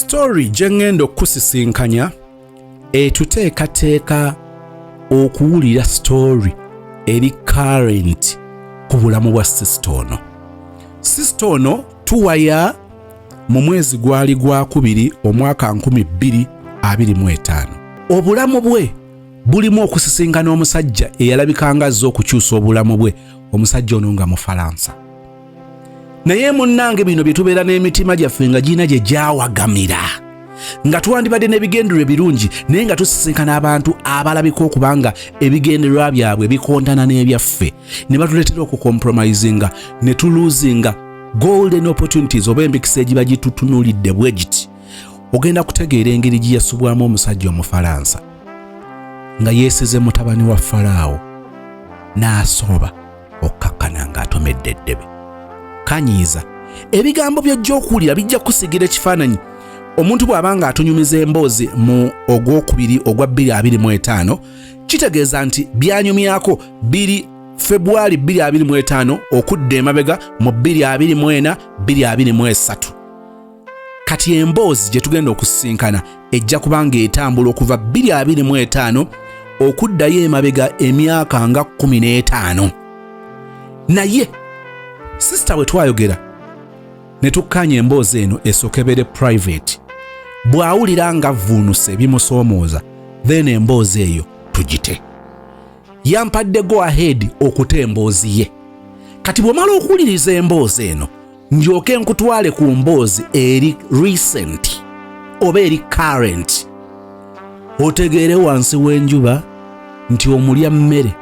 Story jengendo kusisinkanya etuteekateeka okuwulira story eri current ku bulamu bwa sister ono. Sister ono tuwaya mu mwezi gwali gwa 2 omwaka 2025. Obulamu bwe bulimu okusisinkana omusajja eyalabikanga azza okukyusa obulamu bwe, omusajja ono nga Mufaransa. Naye munnange bino bye tubeera n'emitima gyaffe nga gina gye gyawagamira, nga twandibadde n'ebigendererwa birungi naye nga tusisinkana abantu abalabika okubanga ebigendererwa byabwe bikontana n'ebyaffe, ne batuleetera okukompromisinga ne tuluzinga golden opportunities oba empikisa egiba gitutunulidde bwe giti. Ogenda kutegeera engeri gye yasubwamu omusajja Omufaransa nga yeesize mutabani wa Faraawo n'asoba okkakkana ng'atomedde eddebe. Kanyiiza ebigambo by'ojja okuwulira bijja kusigira ekifaananyi omuntu bw'abanga atunyumiza emboozi mu ogwokubiri ogwa 2025 kitegeeza nti byanyumyako 2 February 2025 okudda emabega mu 2024 2023. Kati emboozi gye tugenda okusisinkana ejja kubanga etambula okuva 2025 okuddayo emabega emyaka nga 15. Naye sister we twayogera ne tukkanya emboozi eno esokebere private, bw'awulira nga vuunuse bimusoomooza then emboozi eyo tugite. Yampadde go ahead okuta emboozi ye. Kati bw'omala okuwuliriza emboozi eno ndyoke nkutwale ku mboozi eri recent oba eri current, otegeere wansi w'enjuba nti omulya mmere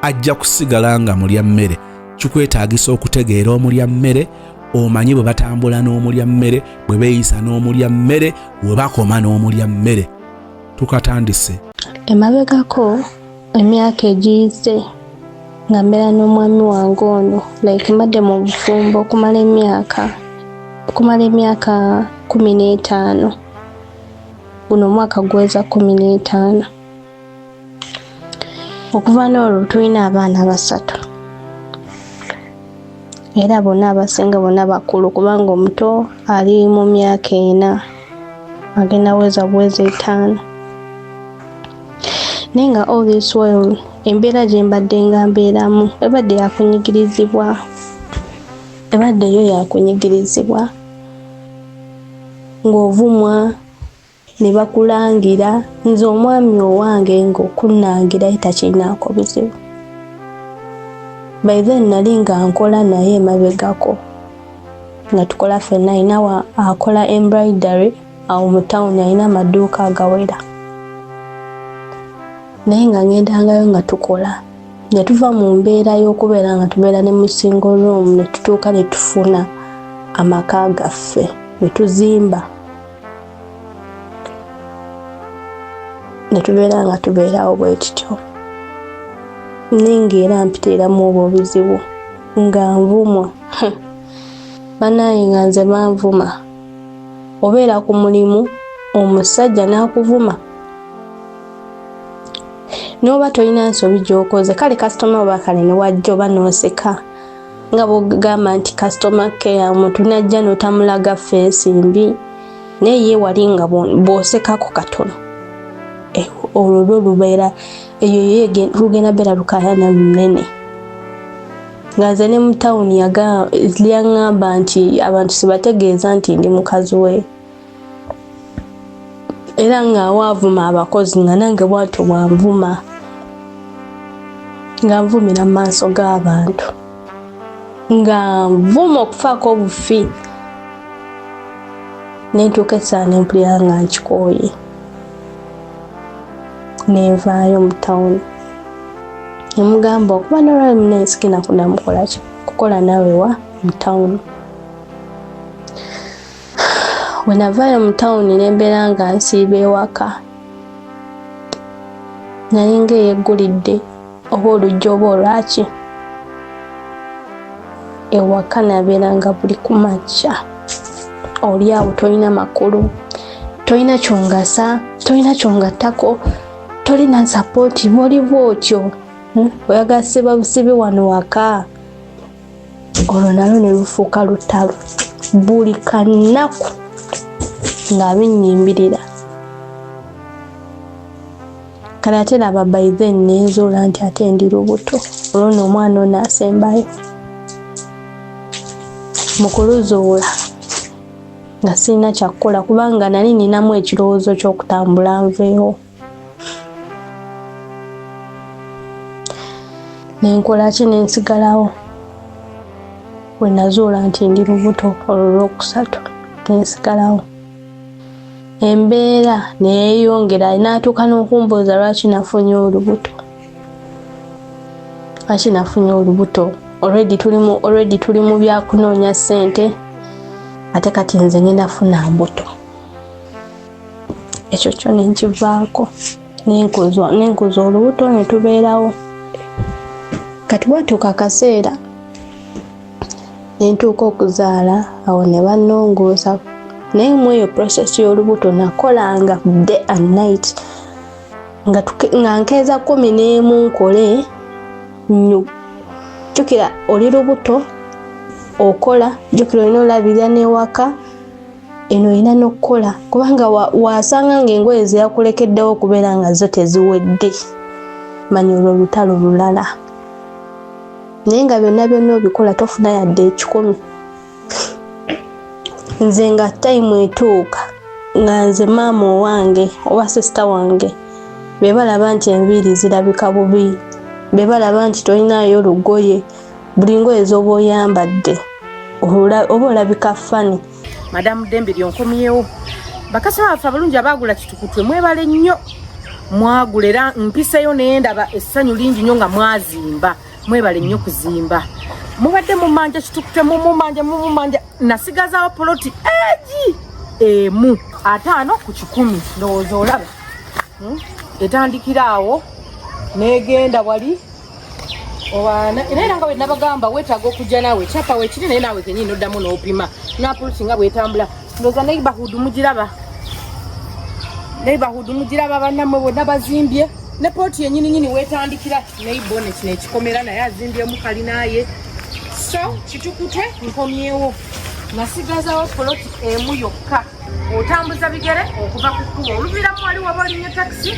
ajja kusigala nga mulya mmere. Kikwetaagisa okutegeera omulya mmere, omanyi bwe batambula n'omulya mmere, bwe beeyisa n'omulya mmere, bwe bakoma n'omulya mmere. Tukatandise emabegako emyaka egiyise nga mbeera n'omwami wange ono like mbadde mu bufumbo okumala emyaka 15. Guno omwaka gweza 15. Okuva n'olwo tulina abaana 3 era bonna abasinga bonna bakulu, kubanga omuto ali mu myaka 4 agenda weza bwezi 5. Nenga all this while embeera gye mbadde nga mbeeramu ebadde yakunyigirizibwa, ebaddeyo yakunyigirizibwa ng'ovumwa ne bakulangira nze omwami owange ng'okunnangira takinaako buzibu. By then nali nga nkola naye emabegako nga tukola ffenna, ayina akola embroidery awo mu town, ayina amaduuka agawera. Naye nga ngendangayo nga tukola, ne tuva mu mbeera y'okubeera nga tubeera ne mu single room ne tutuuka ne tufuna amaka gaffe ne tuzimba, ne tubeera nga tubeerawo bwe tutyo. Ningeera mpiteeramu obwo obuzibu nga nvumwa. Banaye nga nze banvuma. Obeera ku mulimu omusajja n'akuvuma, n'oba tolina nsobi gy'okoze, kale kasitoma oba kale ne wajja oba n'oseka nga bw'ogamba nti customer care, omuntu najja n'otamulaga feesi mbi naye ye wali nga bw'osekako katono, olwo lubeera eyo lugenda beera lukaayana lunene. Nga nze ne mu tawuni lyaŋŋamba nti abantu sibategeeza nti ndi mukazi we, era nga waavuma abakozi nga nange bwatyo bwanvuma, nga nvumira mu maaso g'abantu, nga nvuma okufaako obufi, ne ntuuka essaala ne mpulira nga nkikooye nenvaayo mu tawuni. Ne mugamba okuba n'olwali munensikina kuddamu kukola naawe wa mu tawuni. Bwe navaayo mu tawuni ne mbeera nga nsiiba ewaka, nali ng'eyeggulidde oba oluggi oba olwaki. Ewaka nabeera nga buli ku makya oli awo, tolina makulu, tolina kyongasa, tolina kyongattako, tolina sapooti, bw'oli bw'otyo oyagala siba busibi wano waka. Olwo nalwo ne lufuuka lutalo buli kanaku ng'abinyimbirira. Kale ate laba by then nenzuula nti ate ndi lubuto, olwo n'omwana ono asembayo. Mu kuluzuula nga sirina kyakukola kubanga nali ninamu ekirowoozo ky'okutambula nveewo. Nenkola ki nensigalawo bwe nazuula nti ndi lubuto olwo olwokusatu nensigalawo. Embeera neyeeyongera n'atuuka n'okumbuuza lwaki nafunye olubuto. Lwaki nafunye olubuto? Already tuli mu byakunoonya ssente ate kati nze ninafuna mbuto. Ekyo kyo nenkivaako nenkuza olubuto ne tubeerawo. Kati watuuka akaseera nentuuka okuzaala, awo ne bannongoosa. Naye mu eyo process y'olubuto nakolanga day and night nga nkeeza 11 nkole nnyo. Jjukira oli lubuto okola, jjukira olina olabirira n'ewaka, eno olina n'okukola kubanga wasanga ng'engoye zeyakulekeddewo okubeera nga zo teziwedde. Manya olwo olutalo lulala. Naye nga byonna obikola tofuna yadde 10. Nze nga time etuuka nga nze maama owange oba sisita wange be balaba nti enviiri zirabika bubi, be balaba nti tolinayo lugoye, buli ngoye z'oba oyambadde oba olabika fani. Madamu Dembe lyonkomyewo. Bakasaba baffe abalungi abaagula kitukutwe mwebale nnyo. Mwagula era mpiseyo naye ndaba essanyu lingi nnyo nga mwazimba. Mwebale nnyo kuzimba. Mubadde mumanja kitukutwe mumanja nasigazaawo poloti emu 5 ku 10 ndowooza olaba. Etandikiraawo negenda wali era nga bwe nabagamba weetaaga okujja naawe kyapa weekiri naye naawe kenyini noddamu n'opima napoloti nga bwetambula. Ndowooza neighborhood mugiraba bannammwe bonna bazimbye ne poloti yennyini weetandikira neibone kino ekikomera naye azimbyemu kalinaaye. So kitukutwe nkomyewo nasigazaawo poloti emu yokka. Otambuza bigere okuva ku kkubo oluviramu wali waba olinnya takisi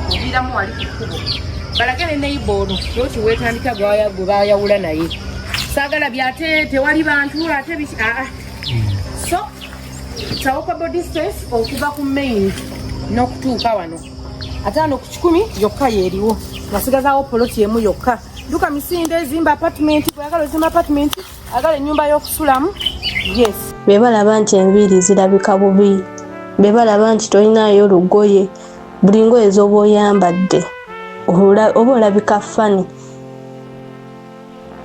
oviramu wali ku kkubo balage ne neighbono poloti weetandika gwe bayawula naye. Saagala byate tewali bantu ate biki so walkable distance okuva ku main n'okutuuka wano 5 ku 10 yokka yeeriwo. Nasigazaawo poloti emu yokka. Duka misinde zimba apartment bwagala zimba apartment agala ennyumba y'okusulamu. Yes. Be balaba nti enviiri zirabika bubi, be balaba nti tolinayo lugoye, buli ngoye z'oba oyambadde oba olabika fani.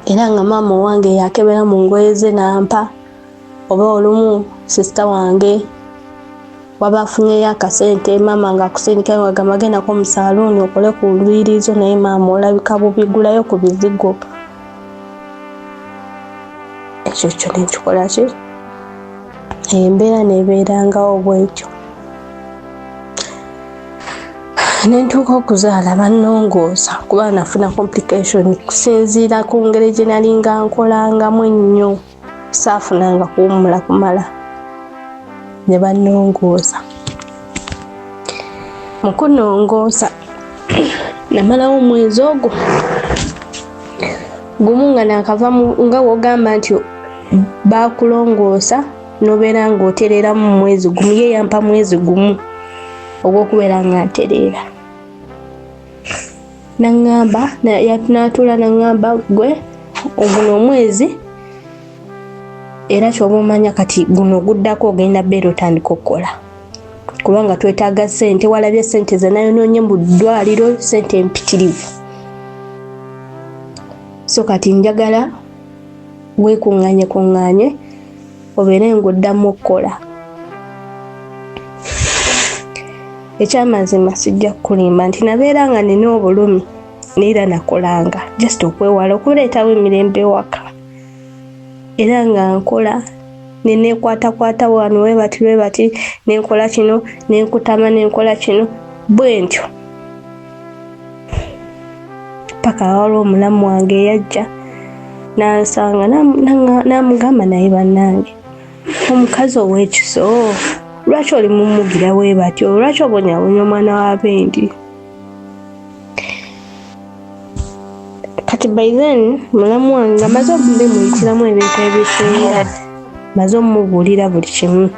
Era nga maama wange yakebera mu ngoye ze nampa, oba olumu sisita wange waba afunyeyo akasente maama nga akusindika nga gamagendako mu saaluuni okole ku lwirizo naye maama olabika bubi, gulayo ku bizigo. Ekyo kyo nekikola ki? Embeera nebeerangawo bwekyo. Nentuuka okuzaala bannongoosa kuba nafuna complication kusinziira ku ngeri gye nali nga nkolangamu ennyo, saafunanga kuwummula kumala. Ne bannongoosa. Mu kunongoosa namalawo omwezi ogwo gumu nga nakavamu nga wogamba nti bakulongoosa nobeera ng'otereramu mu mwezi gumu. Ye yampa mwezi gumu ogw'okubeera nga ntereera. Naŋŋamba n'atuula naŋŋamba gwe oguno omwezi era kyoba omanya kati guno guddako ogenda beera otandika okukola kubanga twetaaga ssente. Walabye ssente ze nayonoonye mu ddwaliro, ssente empitirivu. So kati njagala weekuŋŋaanye obeere ng'oddamu okukola. Ekyamazima sijja kukulimba nti nabeera nga nina obulumi neera nakolanga just okwewala okuleetawo emirembe ewaka. Era nga nkola neneekwatakwata wano we bati nenkola kino nenkutama nenkola kino bwe ntyo paka waliwo omulamu wange yajja nansanga namugamba naye bannange omukazi ow'ekiso lwaki oli mumugira bwe batyo, lwaki obonyabonya omwana wa bendi. Kati by then mulamu wange nga maze obimuyitiramu ebintu ebisinga, maze omubuulira buli kimu.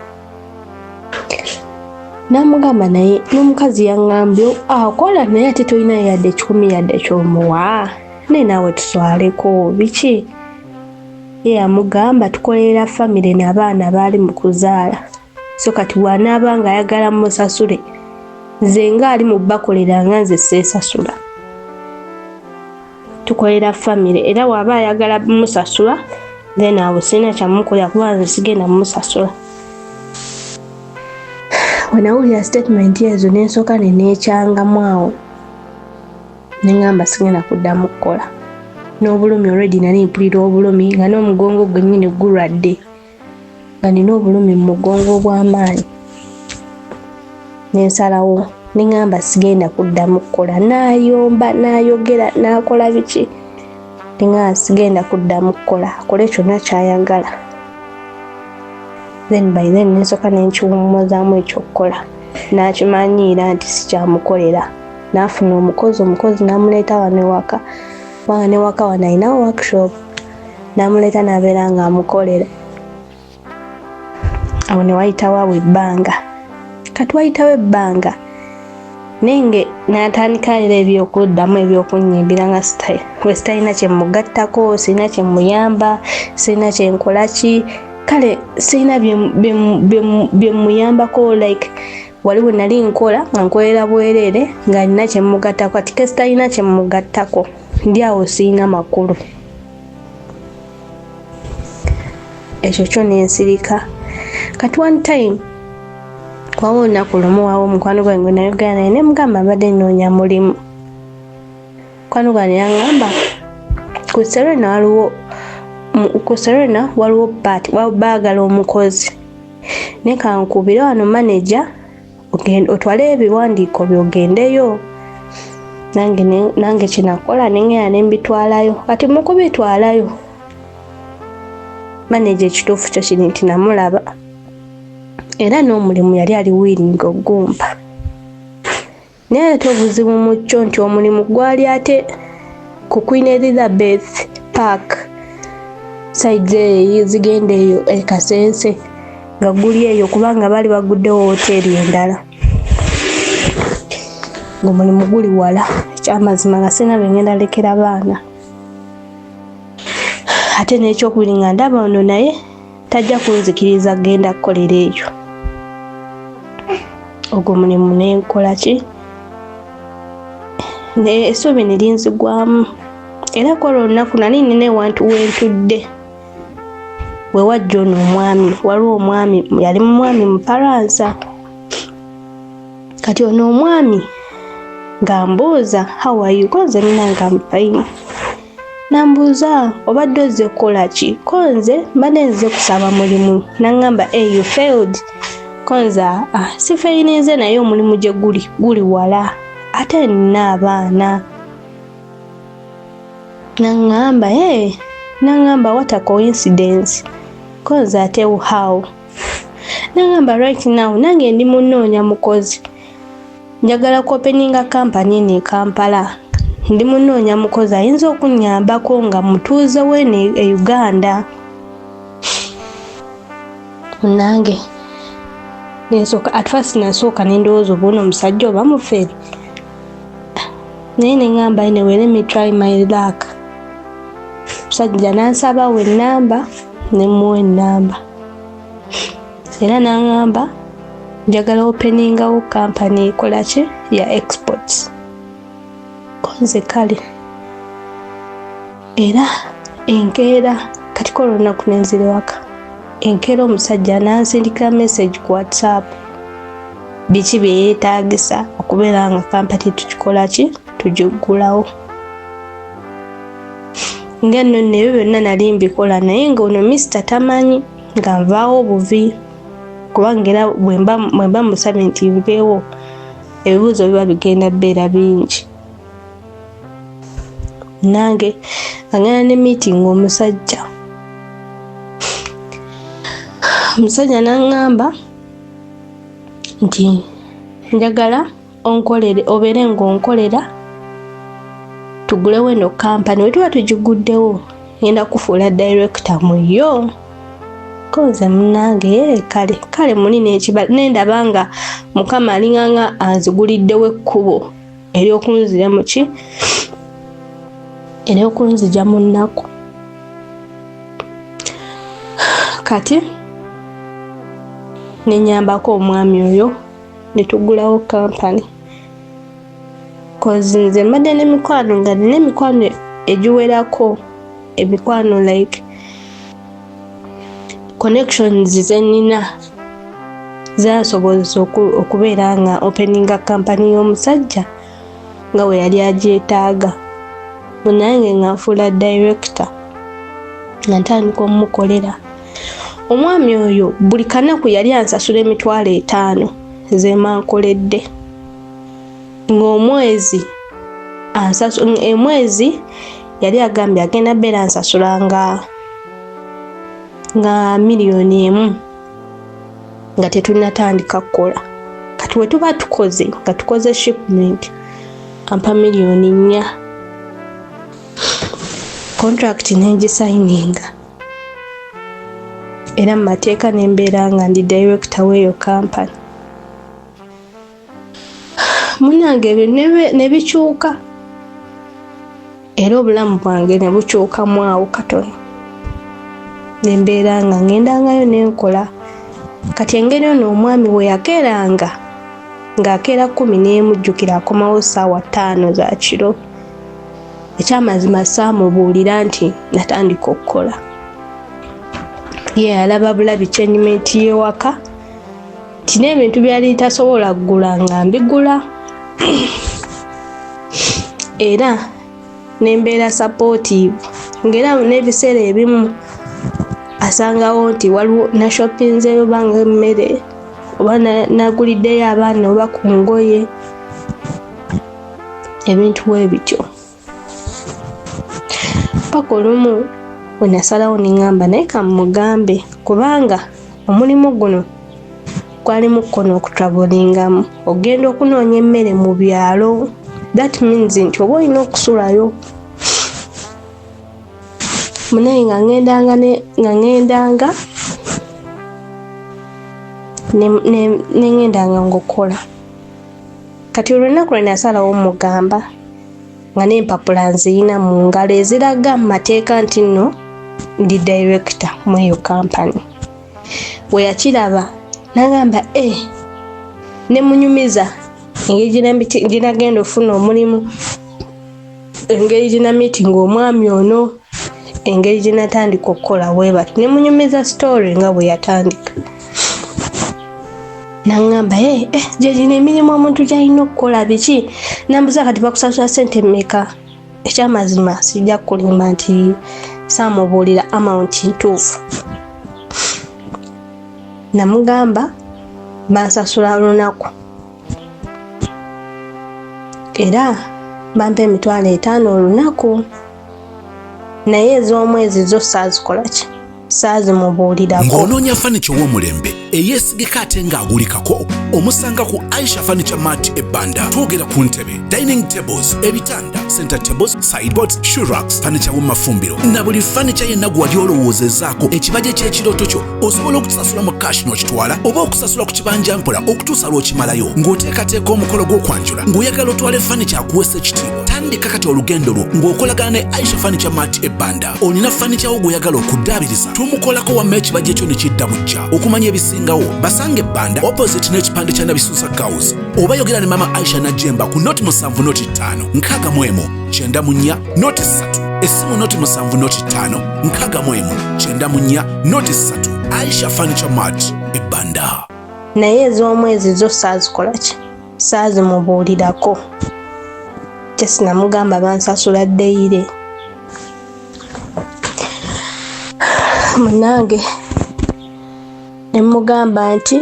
Namugamba naye n'omukazi yaŋŋambye akola naye ate tolina yadde 10 yadde ky'omuwa, naye naawe tuswaleko biki. Ye yamugamba tukolera famire n'abaana baali mu kuzaala, so kati bw'anaaba nga ayagala musasule nze nga ali mu bakolera nga nze seesasula. Tukolera famire era waba ayagala musasula then awo sina kyamukolera kuba nze sigenda musasula. Wenawulira statement ezo nensooka neneekyangamu awo neŋŋamba sigenda kuddamu kukola. N'obulumi already nali mpulira obulumi nga n'omugongo gwennyini gulwadde, nga nina obulumi mu mugongo obw'amaanyi. Nensalawo neŋŋamba sigenda kuddamu kukola. Naayomba naayogera n'akola biki, neŋŋamba sigenda kuddamu kukola, akole kyonna ky'ayagala. Then by then nensooka nenkiwummuzaamu ekyokukola, n'akimanyiira nti sikyamukolera. N'afuna omukozi n'amuleeta wano ewaka. Kubanga n'ewaka wano alinawo workshop, n'amuleeta n'abeera ng'amukolera. Awo ne wayitawo awo ebbanga. Kati wayitawo ebbanga nenge n'atandika era ebyokuddamu ebyokunnyimbira nga sitalina kye mugattako, sirina kye muyamba, sirina kye nkola ki. Kale sirina bye muyambako, like waliwo nali nkola nga nkolera bwereere nga nina kye mugattako, kati ke sitalina kye mugattako ndi awo sirina makulu. Ekyo kyo nensirika. Kati one time wawo olunaku lumu wawo mukwano gwange gwe nayogera naye ne mugamba mbadde nnoonya mulimu. Mukwano gwange yaŋŋamba ku Serena waliwo paati baagala omukozi, naye kankubire wano manager otwale ebiwandiiko byogendeyo. Nange kyenakola nengenda nembitwalayo. Kati mu kubitwalayo manager ekituufu kyo kiri nti namulaba era n'omulimu yali ali wiiringa ogumba. Naye ate obuzibu mu kyo nti omulimu gwali ate ku Queen Elizabeth Park side zigenda eyo Kasense nga guli eyo kubanga bali baguddewo hoteeri endala. Ng'omulimu guli wala, ekyamazima nga sirina bye ngenda lekera baana. Ate n'ekyokubiri nga ndaba ono naye tajja kunzikiriza genda kukolera eyo. Ogwo mulimu nenkola ki? Essuubi ne linzigwamu. Era kwolwo olunaku nali nina ewantu wentudde. We wajja ono omwami, waliwo omwami yali mwami Mufaransa. Kati ono omwami ng'ambuuza how are you? Konze nina nga mpayimu. Nambuuza obadde ozze kukola ki? Konze mbadde nzze kusaba mulimu. Naŋŋamba you failed. Konze si fayininze naye omulimu gye guli wala. Ate nina abaana. Naŋŋamba what a coincidence. Konze ate how? Naŋŋamba right now nange ndi munoonya mukozi. Njagala kuopeninga kampani ne Kampala. Ndi munoonya mukozi ayinza okunnyambako nga mutuuze wene e Uganda. Nange at first nasooka nendowooza oba ono omusajja oba mufeeri. Naye neŋŋamba anyway let me try my luck. Omusajja n'ansabawo ennamba ne muwa ennamba. Era n'aŋŋamba njagala openingawo kampani ekola ki ya exports. Konze kale. Era enkeera kati kola olunaku nenzire waka. Enkeera omusajja n'ansindikira message ku WhatsApp. Biki bye yeetaagisa okubeera nga kampani tukikola ki tugiggulawo. Nga nno nebyo byonna nali mbikola naye ng'ono Mr. tamanyi nga nvaawo obuvi. Kubanga era bwe mba musabye nti nveewo ebibuuzo biba bigenda bbeera bingi. Nange angana ne meeting omusajja. Omusajja n'aŋŋamba nti njagala onkolere obeere ng'onkolera tugulewo eno kampani bwe tuba tugiguddewo ngenda kufuula director muyo koze munnange kale muli n'ekibala nendaba nga mukama alinganga anziguliddewo ekkubo ery'okunzira muki ery'okunzija mu nnaku kati nenyambako omwami oyo netugulawo kampani kozi nze mbadde n'emikwano nga nina emikwano egiwerako emikwano like connections zenina zasobozesa okubeera nga openinga kampani y'omusajja nga we yali agyetaaga munange nga nfuula director nga ntandika omukolera omwami oyo buli kanaku yali ansasula $5,000 zemankoledde ng'omwezi emwezi yali agambye agenda beera ansasula nga $1,000,000 nga tetunatandika kukola kati we tuba tukoze nga tukoze shipment ampa $4,000,000 contract n'egisayininga era mu mateeka n'embeera nga ndi director w'eyo kampani munnange ebyo ne bikyuka era obulamu bwange ne bukyukamu awo katono nembeera nga ngendangayo nenkola kati engeri ono omwami we yakeeranga ng'akeera 11 jjukira akomawo ssaawa 5 za kiro ekyamazima saamubuulira nti natandika okukola ye alaba bulabi kyenyimenti y'ewaka nti n'ebintu byali tasobola kugula nga mbigula era nembeera supportive ng'era n'ebiseera ebimu asangawo nti waliwo nashopinzeyo banga emmere oba naguliddeyo abaana oba ku ngoye ebintu bwebityo paka olumu we nasalawo neŋŋamba naye kamugambe kubanga omulimu guno gwalimu kkono okutravlingamu ogenda okunoonya emmere mu byalo that means nti oba olina okusulayo munaye nga ngendanga nengendanga ng'okola kati olunaku lwe nasalawo mugamba nga n'empapula nziyina mu ngalo eziraga mu mateeka nti nno ndi director mu eyo kampani we yakiraba n'agamba ne munyumiza engeri ginagenda ofuna omulimu engeri gina meeting omwami ono engeri ginatandika okukola webati ne munyumiza story nga bwe yatandika n'agamba gye gino emirimu omuntu gy'alina okukola biki nambuza kati bakusasula ssente mmeka ekyamazima sijja kulimba nti saamubuulira amount ntuufu namugamba bansasula lunaku era bampa $5,000 olunaku naye ez'omwezi zo saazikola ki saazimubuulirako ng'onoonya furniture w'omulembe eyeesigika ate ng'agulikako omusanga ku Aisha Furniture Mart ebbanda twogera ku ntebe dining tables ebitanda center tables sideboards shoe racks furniture w'omumafumbiro na buli furniture yenna gwe wali olowoozezaako ekibajje ky'ekirooto kyo osobola okukisasula mu cash n'okitwala oba okusasula ku kibanja mpola okutuusa lw'okimalayo ng'oteekateeka omukolo gw'okwanjula ng'oyagala otwale furniture akuweesa ekitiibwa tandika kati olugendo lwo ng'okolagana ne Aisha Furniture Mart ebbanda olina furniture wo gw'oyagala okuddaabiriza tumukolako wamma ekibajje kyo ne kidda bujja okumanya ebisingawo basanga ebbanda opposite n'ekipande kya Nabisuusa House oba yogera ne mama Aisha Najjemba ku noti 7 noti 5 6 94 noti 3 essimu noti 7 noti 5 6 noti 3 Aisha Furniture Mart ebbanda naye ez'omwezi zo saazikola ki saazimubuulirako kyesinamugamba bansasula ddeyire munange nemugamba nti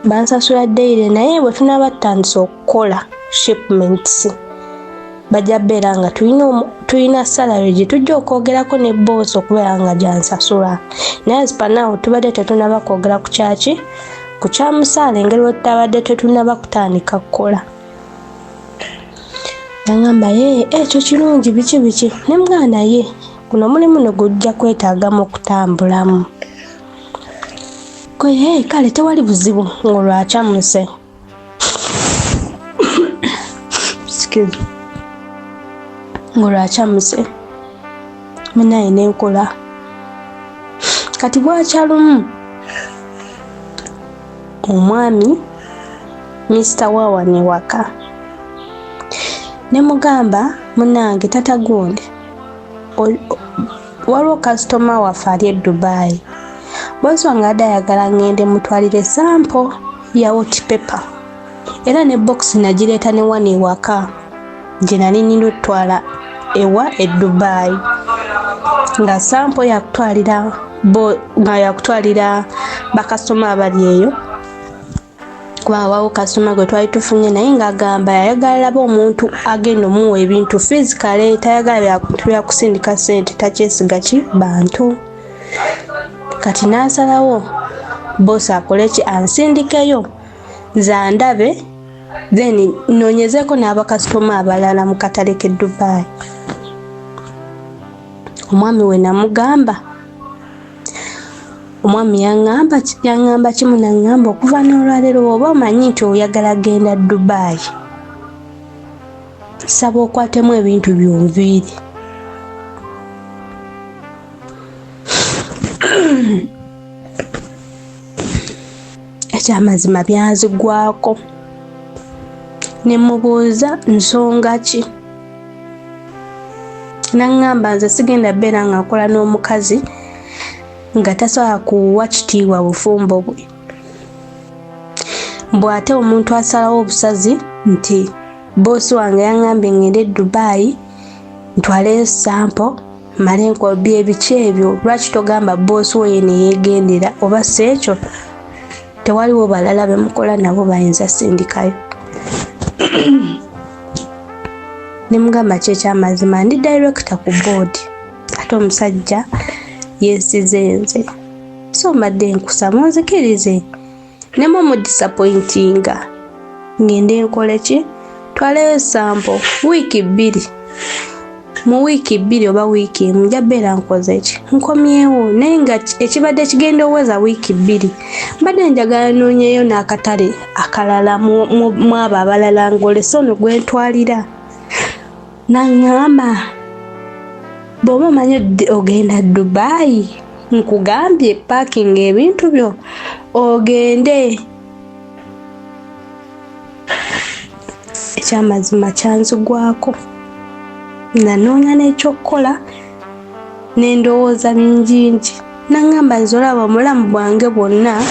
bansasula ddeyire naye bwe tunaba tutandise okukola shipments bajja beera nga tulina salary gye tujja okwogerako ne boss okubeera nga gyansasula naye sipanawo tubadde tetunaba kwogera ku kyaki ku kyamusaala engeri wetutabadde tetunaba kutandika kukola. Yangamba ekyo kirungi biki ne mwana ye guno mulimu ne gujja kwetaagamu okutambulamu. Kale tewali buzibu ng'olwakyamuse. Ng'olwakyamuse munaye n'enkola. Kati bwakyalumu omwami Mr. Wawane waka ne mugamba munange tata gundi waliwo kasitoma waffe ali e Dubai. Bosi wange adda ayagala ngende mutwalire sampo ya hot pepper era ne box nagireeta ne wano ewaka gye nali nina otwala ewa e Dubai nga sampo yakutwalira bakasitoma abali eyo. Kuba wawo kasitoma gwe twali tufunye naye ng'agamba yayagala laba omuntu agenda omuwa ebintu physically, tayagala byakusindika ssente, takyesiga bantu. Kati n'asalawo bosi akole ki ansindikeyo nze ndabe then noonyezeeko n'abakasitoma abalala mu katale k'e Dubai. Omwami we namugamba, omwami yaŋŋamba kimu naŋŋamba okuva n'olwaleero oba omanyi nti oyagala genda Dubai saba okwatemu ebintu byonviiri. Ekyamazima byanzigwako ne mubuuza nsonga ki. Naŋŋamba nze sigenda beera nga nkola n'omukazi nga tasobola kuwa kitiibwa bufumbo bwe. Bw'ate omuntu asalawo obusazi nti boosi wange yaŋŋambye ngende e Dubai ntwaleyo sampo male nkobye ebiki ebyo, lwaki togamba boosi we ne yeegendera? Oba si ekyo tewaliwo balala be mukola nabo bayinza sindikayo. Ne mugamba ki ekyamazima, ndi director ku board ate omusajja yeesize nze, so mbadde nkusa munzikirize nemu mudisappointinga ngende nkole ki, twaleyo sampo wiiki 2. Mu wiiki 2 oba wiiki emu nja beera nkoze ki, nkomyewo. Naye nga ekibadde kigenda oweza wiiki 2 mbadde njagala noonyeyo n'akatale akalala mu abo abalala ng'olese ono gwe ntwalira. Naŋŋamba bw'oba omanyi ogenda Dubai nkugambye paakinga ebintu byo ogende. Ekyamazima kyanzigwako nanoonya n'ekyokukola n'endowooza bingingi. Naŋŋamba nze olaba omulamu bwange bwonna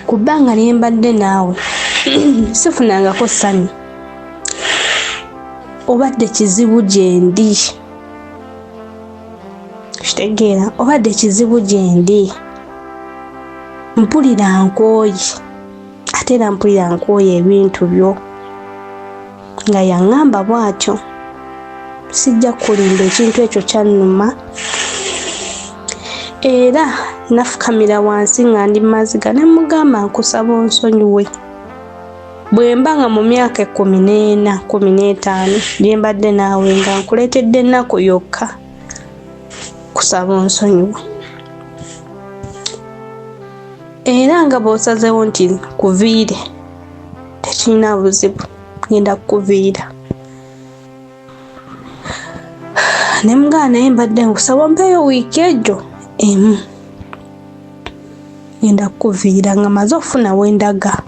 ku bbanga lye mbadde naawe sifunangako ssanyu. Obadde kizibu gye ndi, kitegeera, obadde kizibu gye ndi, mpulira nkooye ate era mpulira nkooye ebintu byo. Nga yaŋŋamba bw'atyo, sijja kulinda ekintu ekyo kyannuma. Era nafukamira wansi nga ndi maziga ne mugamba nkusaba onsonyiwe. Bwe mba nga mu myaka 14, 15 bye mbadde naawe nga nkuleetedde ennaku yokka, kusaba onsonyiwe. Era nga bw'osazeewo nti kuviire tekirina buzibu, ngenda kukuviira. Ne mugamba naye mbadde nkusaba ompeeyo wiiki egyo emu, ngenda kukuviira nga maze okufuna wendaga.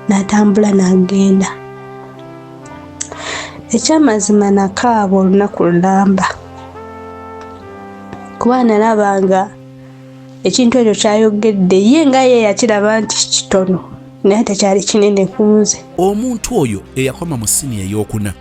N'atambula n'agenda. Ekyamazima nakaaba olunaku lulamba kuba nalabanga ekintu ekyo kyayogedde ye nga ye yakiraba nti kitono naye tekyali kinene ku nze. Omuntu oyo eyakoma mu siniya ey'okuna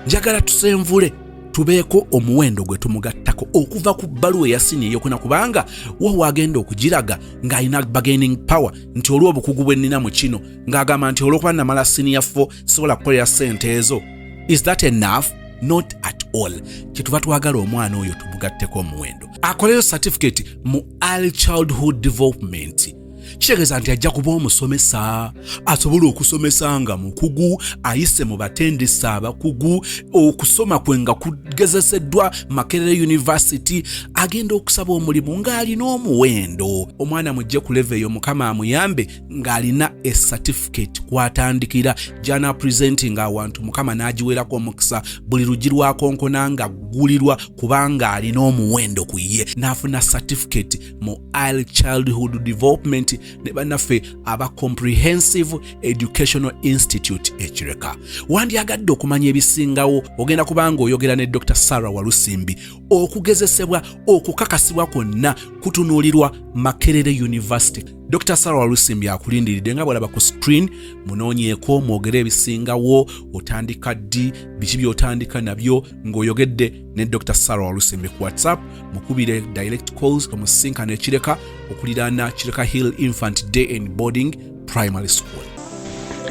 njagala tusenvule tubeeko omuwendo gwe tumugattako okuva ku bbaluwa eya siniya ey'okuna, kubanga wa agenda okugiraga ng'alina bargaining power nti olw'obukugu bwe nnina mu kino ng'agamba nti olw'okuba namala siniya 4 sisobola kukolera ssente ezo. Is that enough? Not at all kyetuva twagala omwana oyo tumugatteko omuwendo akoleyo certificate mu early childhood development kitegeeza nti ajja kuba omusomesa asobola okusomesa nga mukugu ayise mu batendesa abakugu okusoma kwe nga kugezeseddwa Makerere University agenda okusaba omulimu ng'alina omuwendo omwana mujje ku level eyo mukama amuyambe ng'alina a certificate kwatandikira jana presenting awantu mukama n'agiwerako omukisa buli lugi lwakonkona nga gulirwa kubanga alina omuwendo ku ye n'afuna certificate mu early childhood development ne bannaffe aba Comprehensive Educational Institute ekireka wandyagadde okumanya ebisingawo ogenda kubanga oyogera ne Dr. Sarah Walusimbi okugezesebwa okukakasibwa kwonna kutunuulirwa Makerere University. Dr. Sarah Walusimbi akulindiridde nga bw'olaba ku screen munoonyeeko mwogere ebisingawo otandika ddi biki by'otandika nabyo ng'oyogedde ne Dr. Sarah Walusimbi ku WhatsApp mukubire direct calls omusinkano ekireka okuliraana Kireka Hill Infant Day and Boarding Primary School.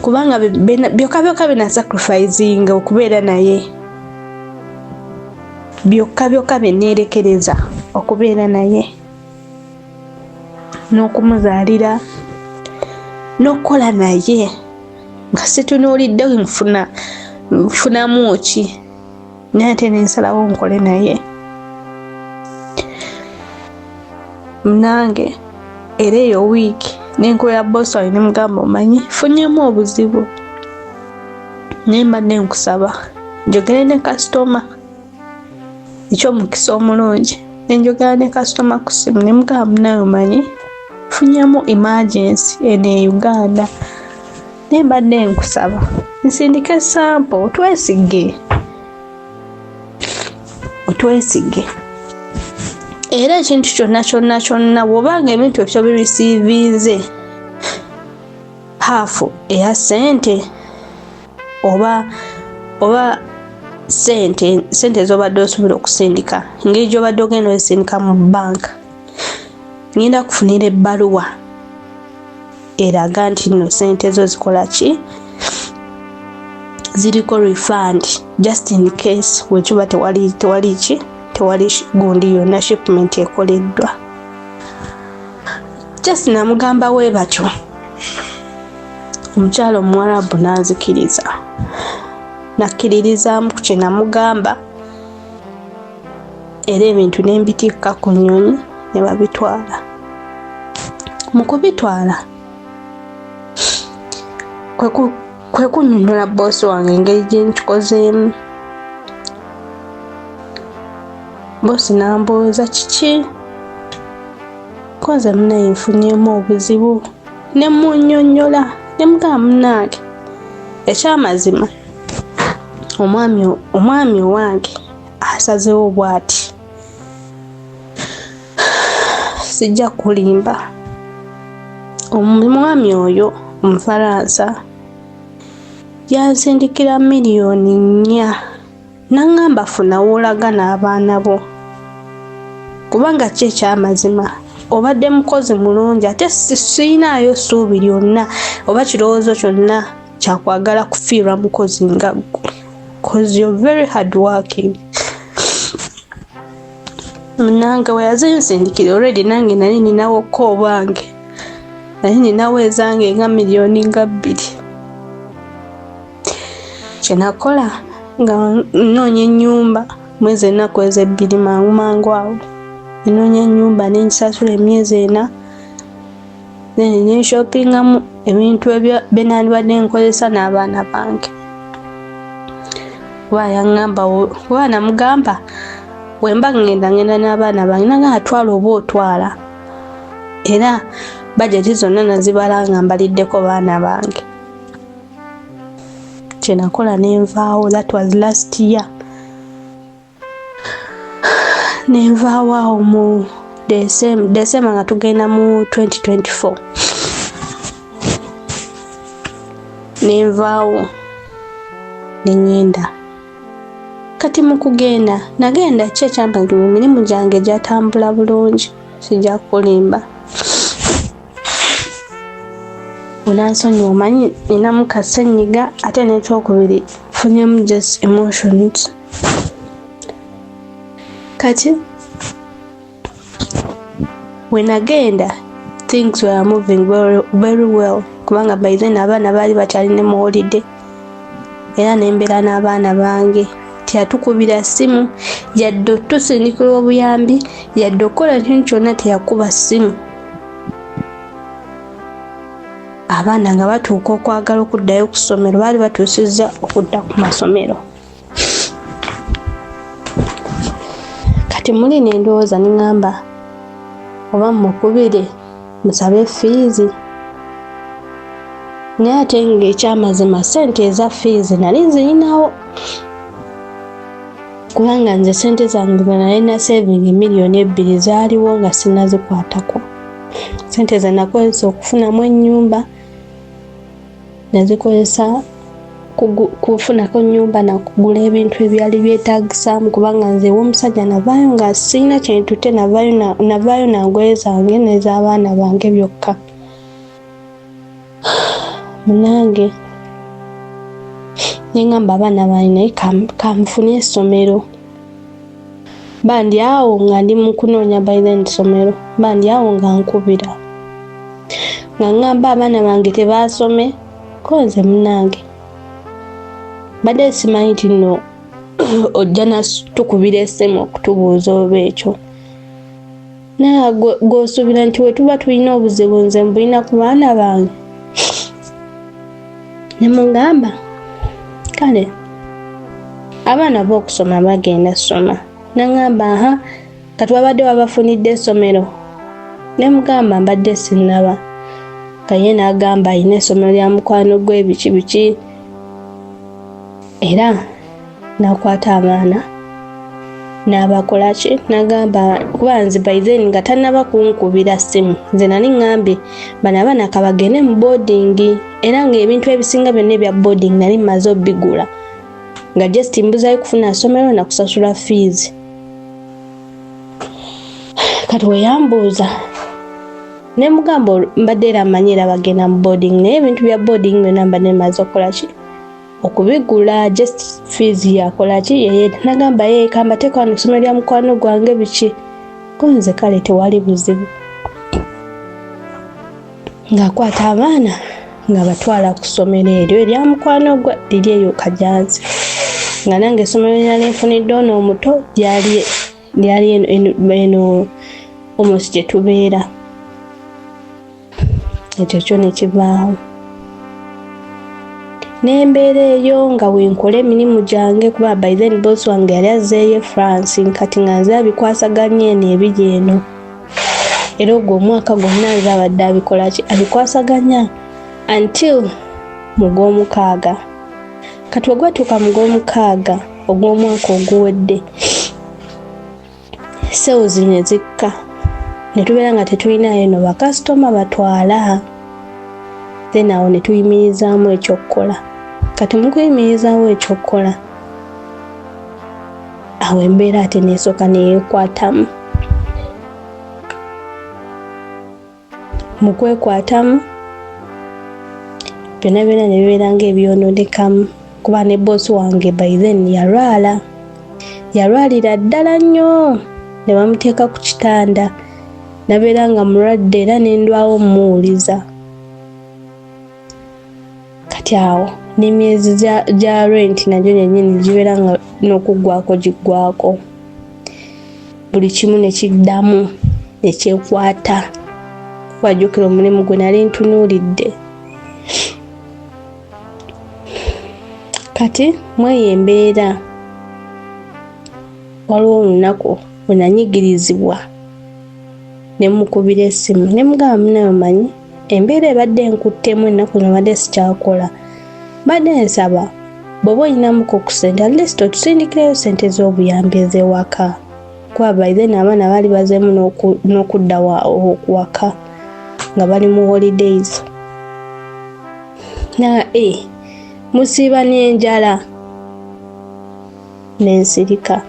Kubanga byokka bina sacrificing okubeera naye byokka beneerekereza okubeera naye n'okumuzaalira n'okukola naye nga situnuulidde nfunamu ki naye ate nensalawo nkole naye nange era eyo wiiki nenkolera bosi wawe ne mugamba omanyi funyemu obuzibu naye mbadde nkusaba njogere ne kasitoma ekyomukisa omulungi nenjogera ne kasitoma ku ssimu ne mugamba nawe omanyi funyemu emergency eno e Uganda naye mbadde nkusaba nsindike sample otwesige era ekintu kyonna bw'obanga ebintu ebyo birisiivinze haafu eya ssente oba ssente z'obadde osobola okusindika ngeri gy'obadde ogenda ozisindika mu banka ngenda kufunira ebbaluwa eraga nti nno ssente zo zikola ki ziriko refund just in case wekiba tewali gundi yonna shipment ekoleddwa just namugamba we batyo omukyalo Omuwarabu n'azikiriza nakkiririzaamu ku kye namugamba era ebintu ne mbitikka ku nnyonyi ne babitwala mu kubitwala kwe kunnyonnyola boosi wange engeri gye nkikozeemu boosi n'ambuuza kiki koze munaye nfunyemu obuzibu ne munnyonnyola ne mugamba munnange ekyamazima omwami owange asazeewo bw'ati sijja kulimba omwami oyo Omufaransa yansindikira 4 million n'angamba funa woolaga n'abaana bo kubanga ki ekyamazima obadde mukozi mulungi ate siyinaayo ssuubi lyonna oba kirowoozo kyonna kyakwagala kufiirwa mukozi nga ggwe because you're very hard working. Nange we yazinsindikira already nange nali ninawo ko bange nali ninawo ezange nga milioni nga 2 kyenakola nga nnoonya ennyumba mwezi ennaku ezo 2 mangu awo nnoonya ennyumba nengisasula emyezi 4 then nenshoppingamu ebintu ebyo benandibadde nkozesa n'abaana bange wa namugamba wemba ngenda n'abaana bange nanga atwala oba otwala era bajeti zonna nazibala nga mbaliddeko baana bange kyenakola nenvaawo that was last year nenvaawo awo mu December nga tugenda mu 2024 nenvaawo nengenda kati mu kugenda nagenda ki ekyampangira emirimu gyange gyatambula bulungi sijja kulimba unansonyi omanyi ninamu kasenyiga ate n'ekyokubiri funyemu just emotions Kati when agenda things were moving very well kubanga by then abaana baali bakyalina mu holiday era nembeera n'abaana bange teyatukubira ssimu yadde otusindikira obuyambi yadde okukola ekintu kyonna teyakuba ssimu. Abaana nga batuuka okwagala okuddayo ku ssomero baali batuusizza okudda ku masomero. Kati muli n'endowooza neŋŋamba oba mukubire musabe fiizi naye ate ng'ekyamazima ssente eza fiizi nali nzirinawo kubanga nze ssente zange ze nali na saving miliyoni 2 zaaliwo nga sinnazikwatako. Ssente ze nakozesa okufunamu ennyumba nazikozesa kufunako ennyumba nakugula ebintu ebyali byetaagisaamu kubanga nze ew'omusajja navaayo nga sirina kintu te navaayo na ngoye zange n'ez'abaana bange byokka. Munange neŋŋamba abaana bange naye kanfune essomero bandi awo nga ndi mu kunoonya by then ssomero bandi awo nga nkubira nga ŋŋamba abaana bange tebaasome ko nze munange badde simanyi nti nno ojja natukubira essimu okutubuuza oba ekyo naye gw'osuubira nti we tuba tulina obuzibu nze mbulina ku baana bange. Ne mugamba kale abaana b'okusoma bagenda soma. Naŋŋamba aha kati babadde babafunidde essomero. Ne mugamba mbadde sinnaba. Kaye n'agamba alina essomero lya mukwano gwe biki era n'akwata abaana n'abakola ki n'agamba kuba nze by then nga tannaba kunkubira ssimu nze nali ŋŋambye bano abaana kabagende mu boarding era ng'ebintu ebisinga byonna ebya boarding nali mmaze obbigula nga just mbuzayo kufuna ssomero na kusasula fees. Kati we yambuuza ne mugamba mbadde era mmanyi era bagenda mu boarding naye ebintu bya boarding byonna mbadde mmaze okukola ki okubigula just fees yakola ki yeye nagamba yeye kamba teka wano ssomero lya mukwano gwange biki ko nze kale tewali buzibu ng'akwata abaana nga batwala ku ssomero eryo erya mukwano gwe liri eyo Kajansi nga nange essomero lyali nfunidde ono omuto lyali eno omusi gye tubeera. Ekyo kyo ne kivaawo n'embeera eyo nga wenkola emirimu gyange kuba by then boss wange yali azzeeyo France kati nga nze abikwasaganya eno ebiri eno era ogwo omwaka gwonna nze abadde abikola ki abikwasaganya until mu Gwomukaaga. Kati ogwatuuka mu Gwomukaaga ogw'omwaka oguwedde sales ne zikka ne tubeera nga tetulinayo eno bakasitoma batwala then awo ne tuyimirizaamu ekyokukola. Kati mu kuyimirizaawo ekyokukola awo embeera ate neesooka neyeekwatamu. Mu kwekwatamu byonna byonna ne bibeera ng'ebyonoonekamu kuba ne boss wange by then yalwalira ddala nnyo ne bamuteeka ku kitanda nabeera nga mulwadde era nendwawo mmuwuliza. Kati awo n'emyezi gya rent nagyo nyennyini gibeera nga n'okuggwako giggwako buli kimu ne kiddamu ne kyekwata wajjukira omulimu gwe nali ntunuulidde. Kati mweyo embeera waliwo olunaku we nanyigirizibwa ne mukubira essimu ne mugamba munayo manyi embeera ebadde enkuttemu ennaku zino badde sikyakola badde nsaba bw'oba olinamuko ku ssente at least otusindikireyo ssente z'obuyambi ez'ewaka kuba by then abaana baali bazeemu n'okudda waka nga bali mu holidays na musiiba n'enjala n'ensirika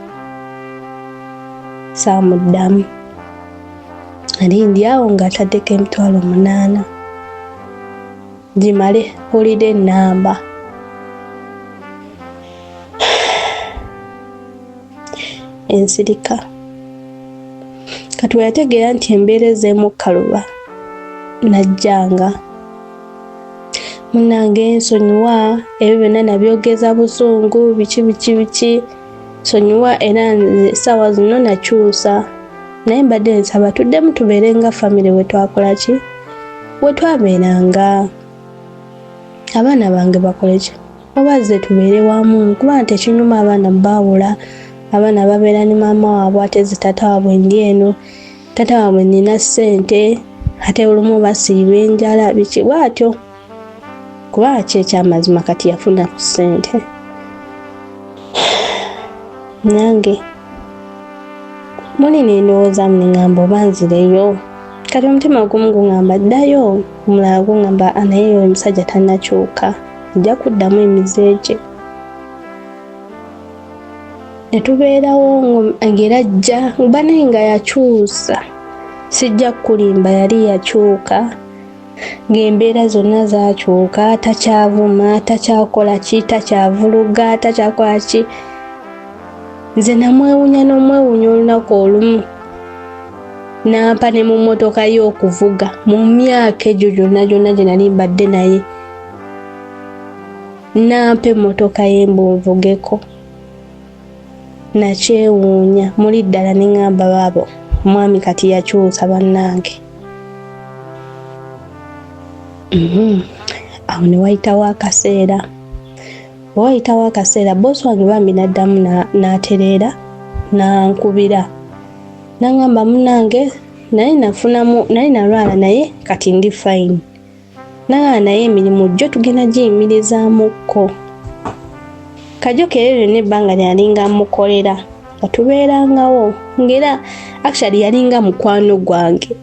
saamuddamu ali ndi awo ng'ataddeko emitwalo 8 gimale holiday namba. Ensirika kati we yategeera nti embeera ez'emu kaluba najjanga munnange nsonyiwa ebyo byonna nabyogeza busungu biki nsonyiwa era essaawa zino nakyusa naye mbadde nsaba tuddemu tubeere nga famire we twakola ki we twabeeranga abaana bange bakole ki obazze tubeere wamu kuba nti ekinyuma abaana baawula abaana babeera ne maama waabwe ate zi taata waabwe ndi eno taata waabwe nina ssente ate olumu basiiba enjala biki bwatyo kuba ki ekyamazima kati yafuna ku ssente nange muli nendowooza munengamba oba nzireyo kati omutima gumu gungamba ddayo omulala gungamba naye omusajja tannakyuka ajja kuddamu emize gye ne tubeerawo ng'era ajja oba naye nga yakyusa sijja kulimba yali yakyuka ng'embeera zonna zaakyuka takyavuma takyakola ki takyavuluga takyakola ki nze namwewunya n'omwewunya olunaku olumu nampa ne mu mmotoka y'okuvuga mu myaka egyo gyonna gye nali mbadde naye nampa emmotoka ye mbunvugeko nakyewuunya muli ddala ne ŋŋamba baabo omwami kati yakyusa bannange awo ne wayitawo akaseera boosi wange bambi n'addamu n'atereera n'ankubira n'aŋŋamba munnange naye nalwala naye kati ndi fine n'aŋŋamba naye emirimu gyo tugenda giyimirizaamuko kajokero n'ebbanga lyalinga mukolera nga tubeerangawo ng'era actually yalinga mukwano gwange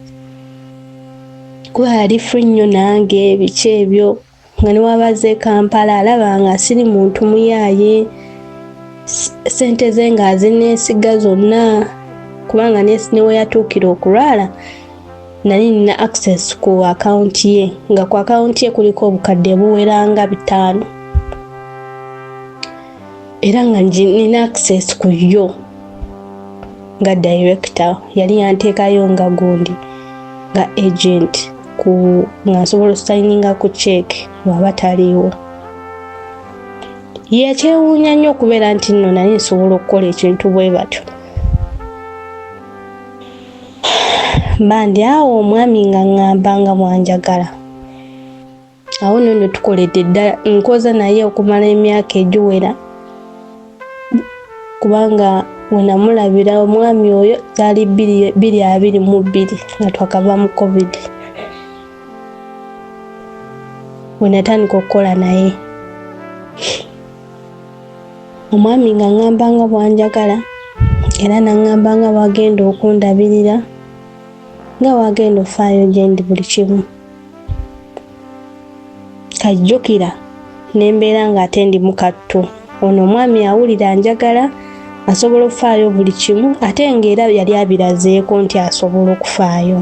kuba yali free nnyo nange biki ebyo nga ne wabaze Kampala alaba nga siri muntu muyaaye ssente ze nga azineesiga zonna kubanga newe yatuukira okulwala nali nina access ku akaunti ye nga ku akaunti ye kuliko obukadde buweranga 5 era nga nina access ku yo nga director yali yanteekayo nga gundi nga agent nga nsobola okusayinga ku check bw'aba taliiwo yekyewuunya nnyo okubeera nti nno nali nsobola okukola ekintu bwe batyo mbandi awo omwami nga ŋŋamba nga mwanjagala awo nno tukoledde ddala nkoza naye okumala emyaka egiwera kubanga wenamulabira omwami oyo zaali 2022 nga twakava mu covid wenatandika okukola naye omwami nga ŋŋamba nga bwanjagala era naŋŋamba nga wagenda okundabirira nga wagenda ofaayo gyendi buli kimu kajjukira nembeera nga ate ndi mukattu ono omwami awulira njagala asobola okufaayo buli kimu ate ng'era yali abirazeeko nti asobola okufaayo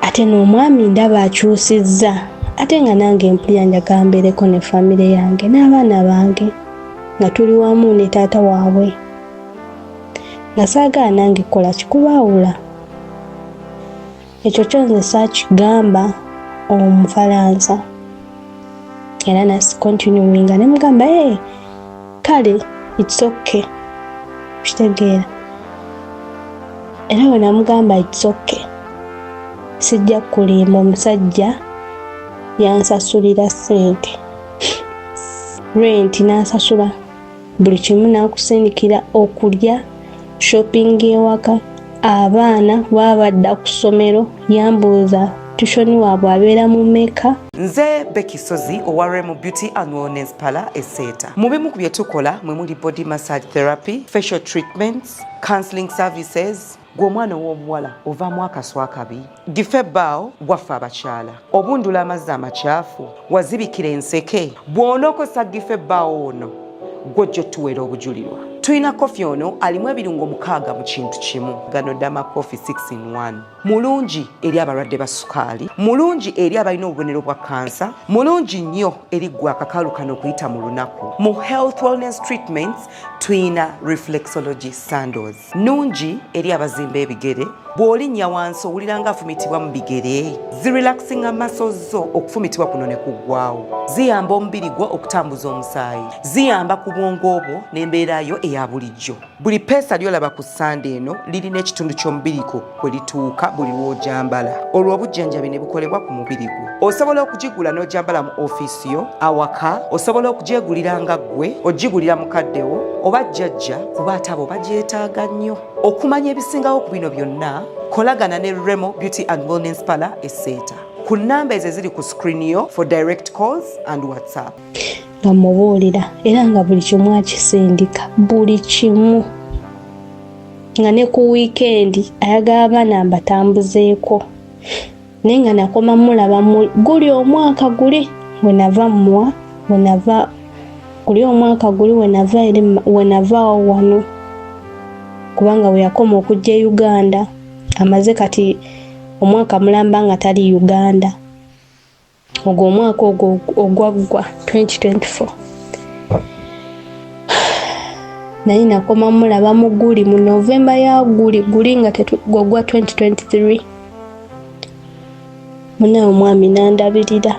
ate n'omwami ndaba akyusizza ate nga nange mpulira njagala mbeereko ne famire yange n'abaana bange nga tuli wamu ne taata waabwe nga saagala nange kola kikubaawula ekyo kyonze saakigamba Omufaransa era nasikontinuinga ne mugamba kale it's okay kitegeera era we namugamba it's okay sijja kulimba omusajja yansasulira ssente rent n'asasula buli kimu n'akusindikira okulya shopping ewaka abaana babadda ku ssomero yambuuza tushoni waabwe abeera mu meka. Nze Becky Sozi owa Remu Beauty and Wellness Parlour Eseta. Mu bimu ku bye tukola mwe muli body massage therapy, facial treatments, counseling services. Gw'omwana w'omuwala ovaamu akaswa akabi, gife ebbaawo waffe abakyala, obundula amazzi amakyafu, wazibikira enseke, bw'onookosa gife ebbaawo ono gw'ojja otuweera obujulirwa. Tuyina kofi ono alimu ebirungo 6 mu kintu kimu. Gano Dama Coffee 6 in 1. Mulungi eri abalwadde ba sukaali, mulungi eri abalina obubonero bwa kansa, mulungi nnyo eri gwa akakalu kano okuyita mu lunaku. Mu health wellness treatments tuyina reflexology sandals. Nungi eri abazimba ebigere, bw'olinnya wansi owulira nga afumitibwa mu bigere. Zirelaxinga muscles zo okufumitibwa kuno ne kuggwaawo. Ziyamba omubiri gwo okutambuza omusaayi. Ziyamba ku bwongo obwo n'embeera yo eya bulijjo. Buli peesa ly'olaba ku ssande eno lirina ekitundu ky'omubiri gwo kwe lituuka buli lw'ojambala. Olwo obujjanjabi ne bukolebwa ku mubiri gwo. Osobola okugigula n'ojambala mu ofiisi yo, awaka, osobola okugyegulira nga ggwe, ogigulira mukaddewo, oba jjajja kuba ate abo bagyetaaga nnyo. Okumanya ebisingawo ku bino byonna, kolagana ne Remo Beauty and Wellness Parlour Esseeta. Ku nnamba ezo eziri ku screen yo for direct calls and WhatsApp. Nga mubuulira era nga buli kimu akisindika, buli kimu. Nga ne ku weekend ayagala abaana mbatambuzeeko. Naye nga nakoma mulaba guli omwaka guli wenava wano. Kubanga we yakoma okujja Uganda, amaze kati omwaka mulamba nga tali Uganda. Ogwo omwaka ogwaggwa 2024. Naye nakoma mulaba mu guli mu November ya guli nga tetugwa 2023. Munawe omwami nandabirira.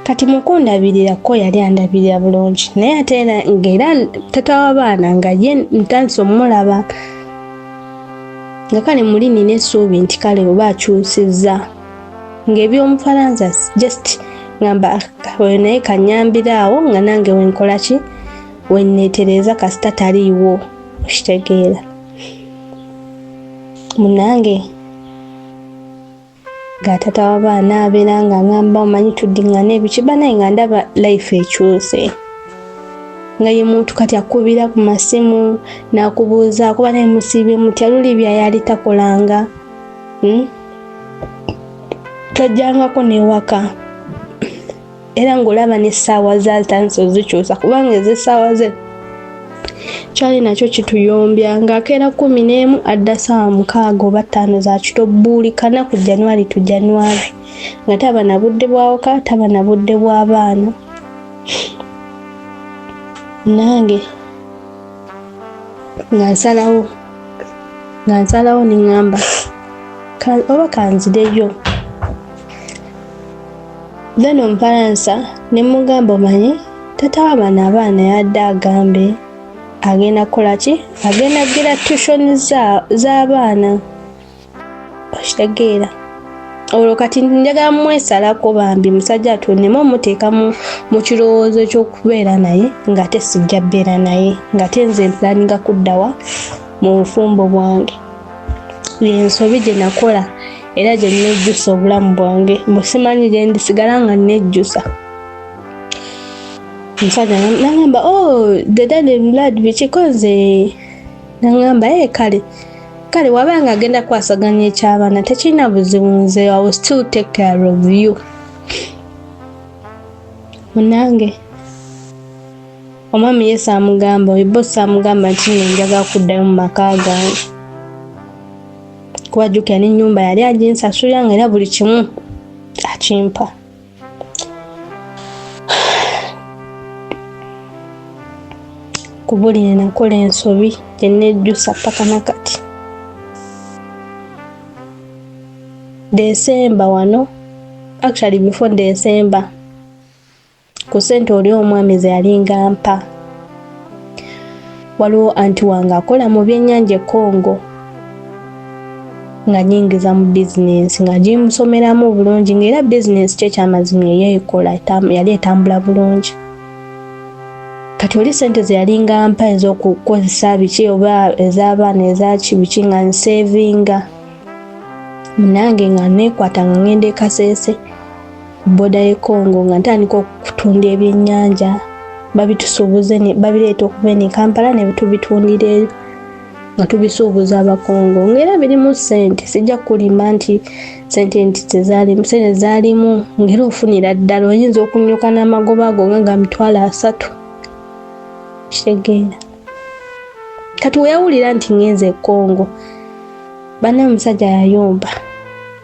Kati mukundabirira ko yali andabirira bulungi. Naye ate era ng'era tata w'abaana nga ye ntandise omulaba. Nga kale muli nina essuubi nti kale oba akyusizza. Ng'eby'Omufaransa just ngamba naye kanyambiraawo nga nange wenkola ki wenneetereza kasita taliiwo okitegeera. Munange nga tata w'abaana abeera nga ngamba omanyi tuddingana ebikiba naye nga ndaba life ekyuse. Nga ye muntu kati akubira ku masimu n'akubuuza kuba naye musiibye muti aluli byayali takolanga. Tojjangako n'ewaka. Era ng'olaba n'essaawa zazitandise ozikyusa kubanga ez'essaawa ze kyali nakyo kituyombya ng'akeera 11 adda ssaawa 6 oba 5 za kitobbuulikana ku January to January. Nga taba na budde bwawaka, taba na budde bw'abaana. Nange nga nsalawo ningamba oba kanzireyo. Then Omufaransa ne mugamba omanyi tata w'abaana abaana yadde agambe agenda kukola ki? Agenda gira tuition z'abaana. Okitegeera. Olwo kati njagala mwesalako bambi musajja atunnemu omuteeka mu kirowoozo ky'okubeera naye nga ate sijja beera naye nga ate nze mpulaninga kuddawa mu bufumbo bwange. Ensobi gye nakola era gye nnejjusa obulamu bwange. Musimanyi gye ndisigala nga nnejjusa. Musajja nangamba the dead blood bikikoze. Nangamba kale wabanga agenda kwasaganya eky'abaana tekirina buzibu nze I will still take care of you. Munange omwami Yesu amugamba bosi amugamba nti njagala kuddayo mu maka gange. Kuwajjukira n'ennyumba yali aginsasulira nga era buli kimu akimpa. Kubulire nakola ensobi gye nnejjusa paka nakati. December wano, actually before December, ku ssente oli omwami ze yalinga mpa. Waliwo anti wange akola mu byennyanja e Congo. Nga nyingiza mu business nga gimusomeramu bulungi ng'era business kye kyamazima yeekola yali etambula bulungi. Kati oli ssente ze yalinga mpa ez'okukozesa biki oba ez'abaana ezaki biki nga nsevinga. Nange nga neekwata nga ngenda e Kasese boda y'e Congo nga ntandika okutunda ebyennyanja babitusuubuze babireeta okuva ne Kampala ne bitubitundira eyo nga tubisuubuza Abakongo ng'era birimu ssente. Sijja kulimba nti ssente nti tezaalimu, ssente zaalimu ng'era ofunira ddala oyinza okunnyuka n'amagoba ago nga ga 3,000. kitegeera kati weyawulira nti ngenze Kongo bana omusajja yayomba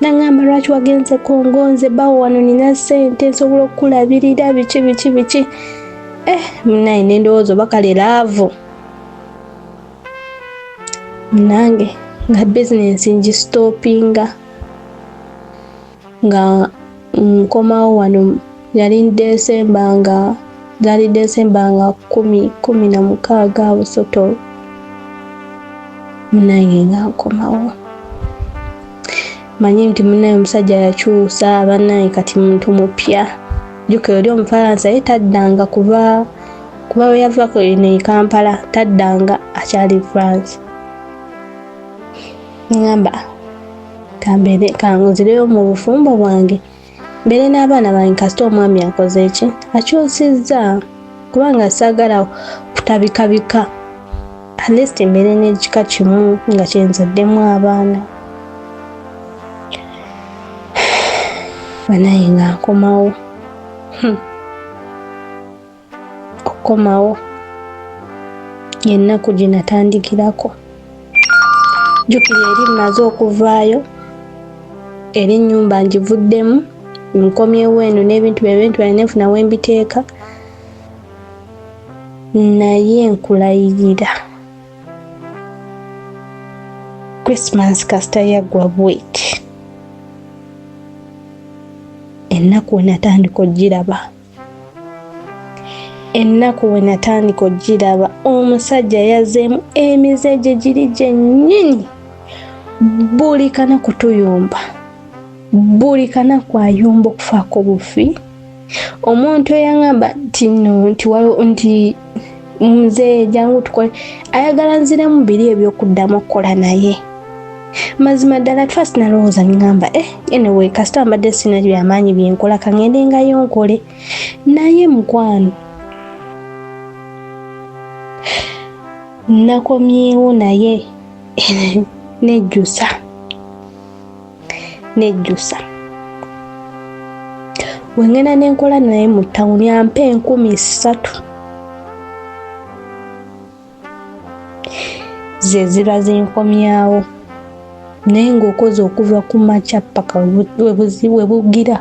nangamba lwaki wagenze Kongo nze bawo wano nina ssente nsobola okukulabirira biki munaye nendowooza bakale laavu nange nga bizinensi ngistopinga nga nkomawo wano yali Desemba nga 16 awo soto munaye nga nkomawo manyi nti munaye omusajja yakyusa abanaye kati muntu mupya jjukira oli Omufaransa ye taddanga kuba we yavaako ne Kampala taddanga akyali France ngamba kanzireyo mu bufumbo bwange mbere n'abaana bange kasita omwami akoze eki akyusizza kubanga saagala kutabikabika at least mbere n'ekika kimu nga kyenzaddemu abaana banaye nga nkomawo okukomawo yennaku gye natandikirako jjukira eri mmaze okuvaayo eri ennyumba ngivuddemu nkomyewo eno n'ebintu byonna nfuna we mbiteeka naye nkulayirira Christmas kasita yaggwa bweti ennaku we natandika ogiraba omusajja yazeemu emize gye giri gyennyini buli kana kutuyumba buli kana kwayumba okufaako bufi omuntu eyangamba nti muzee jangu tukole ayagala nziremu biri ebyokuddamu okukola naye mazima ddala twasi nalowooza ngamba anyway kasita mbadde sina byamaanyi byenkola kangendengayo nkole naye mukwano nakomyewo naye nejjusa wengena nenkola naye mu ttawuni ampa 3,000 ze ziba zinkomyawo naye ng'okoze okuva ku makya paka we bugira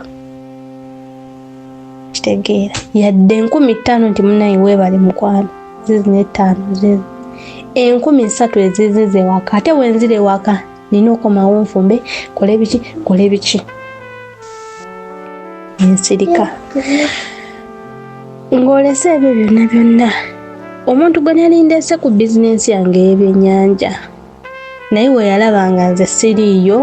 kitegeera yadde 5,000 nti munayi weebale mukwano zizine 5 zezi 3,000 ezizize waka ate wenzire waka nina okomawo nfumbe kole biki ensirika ng'olese ebyo byonna omuntu gwe nalindese ku bizinensi yange y'ebyennyanja naye we yalabanga nze siriiyo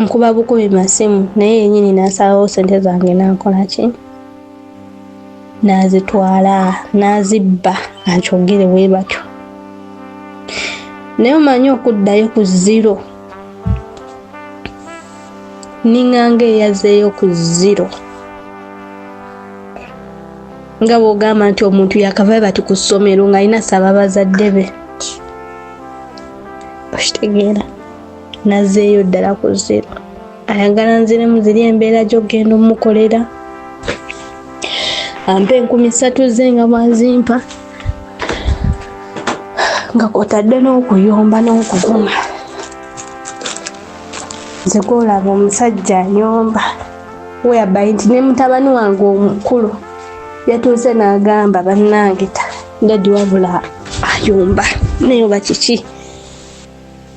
nkuba bukubi masimu naye yennyini nasalawo ssente zange nankola ki nazitwala nazibba ankyogere bwe batyo naye omanyi okuddayo ku 0 ninganga eyazeeyo ku 0 nga bw'ogamba nti omuntu yakava bati ku ssomero ng'alina saba bazadde be okitegeera nazeeyo ddala ku 0 ayagala nziremu ziri embeera gy'ogenda omukolera ampe 3,000 ze nga bwazimpa nga kwotadde n'okuyomba n'okuguma nze gwolaba omusajja anyomba weyabayi nti ne mutabani wange omukulu yatuuse n'agamba bannange dadi wabula ayomba nayoba kiki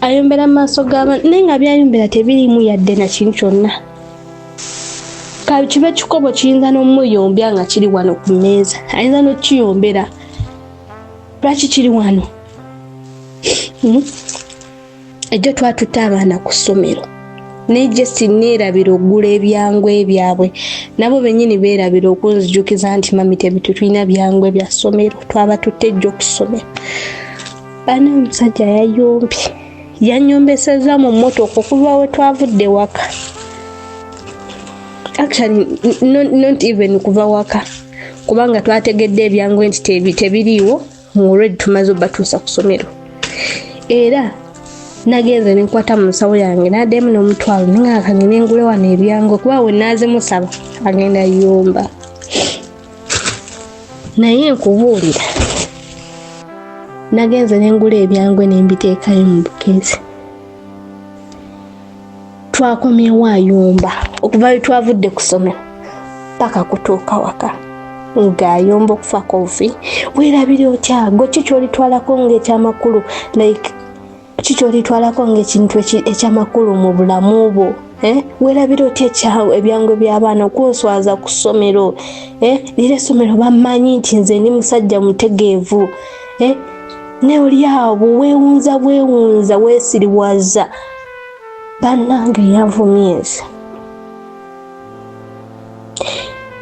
ayombera mu maaso g'abantu naye nga byayombera tebirimu yadde na kintu kyonna kibe kikobo kiyinza n'omuyombya nga kiri wano ku mmeeza ayinza n'okiyombera lwaki kiri wano ejjo twatutte abaana ku ssomero naye gye sinneerabira okugula ebyangwe byabwe nabo bennyini beerabira okunzijukiza nti mami tulina byangwe bya ssomero twaba tutte ejjo ku ssomero baana omusajja yayombye yanyombeseza mu mmotoka okuva we twavudde waka actually not even kuva waka kubanga twategedde ebyangwe nti tebiriiwo already tumaze obatuusa ku ssomero era nagenze nenkwata mu nsawo yange naddemu n'omutwalo ningakanye nengule wano ebyangwe kuba we naaze musaba agenda yomba naye nkubuulira nagenze nengula ebyangwe nembiteekayo mu bukeezi. Twakomyewo ayomba okuva we twavudde ku ssomero paka kutuuka waka ng'ayomba okufa kofi. Weerabire otya gwe ki ky'olitwalako ng'ekyamakulu like ki ky'olitwalako ng'ekintu ekyamakulu mu bulamu bwo? Weerabire otya ebyangwe by'abaana okunswaza ku ssomero? Lira essomero bamanyi nti nze ndi musajja mutegeevu. Ne oli awo weewunza weesiriwaza. Bannange yanvumyeza.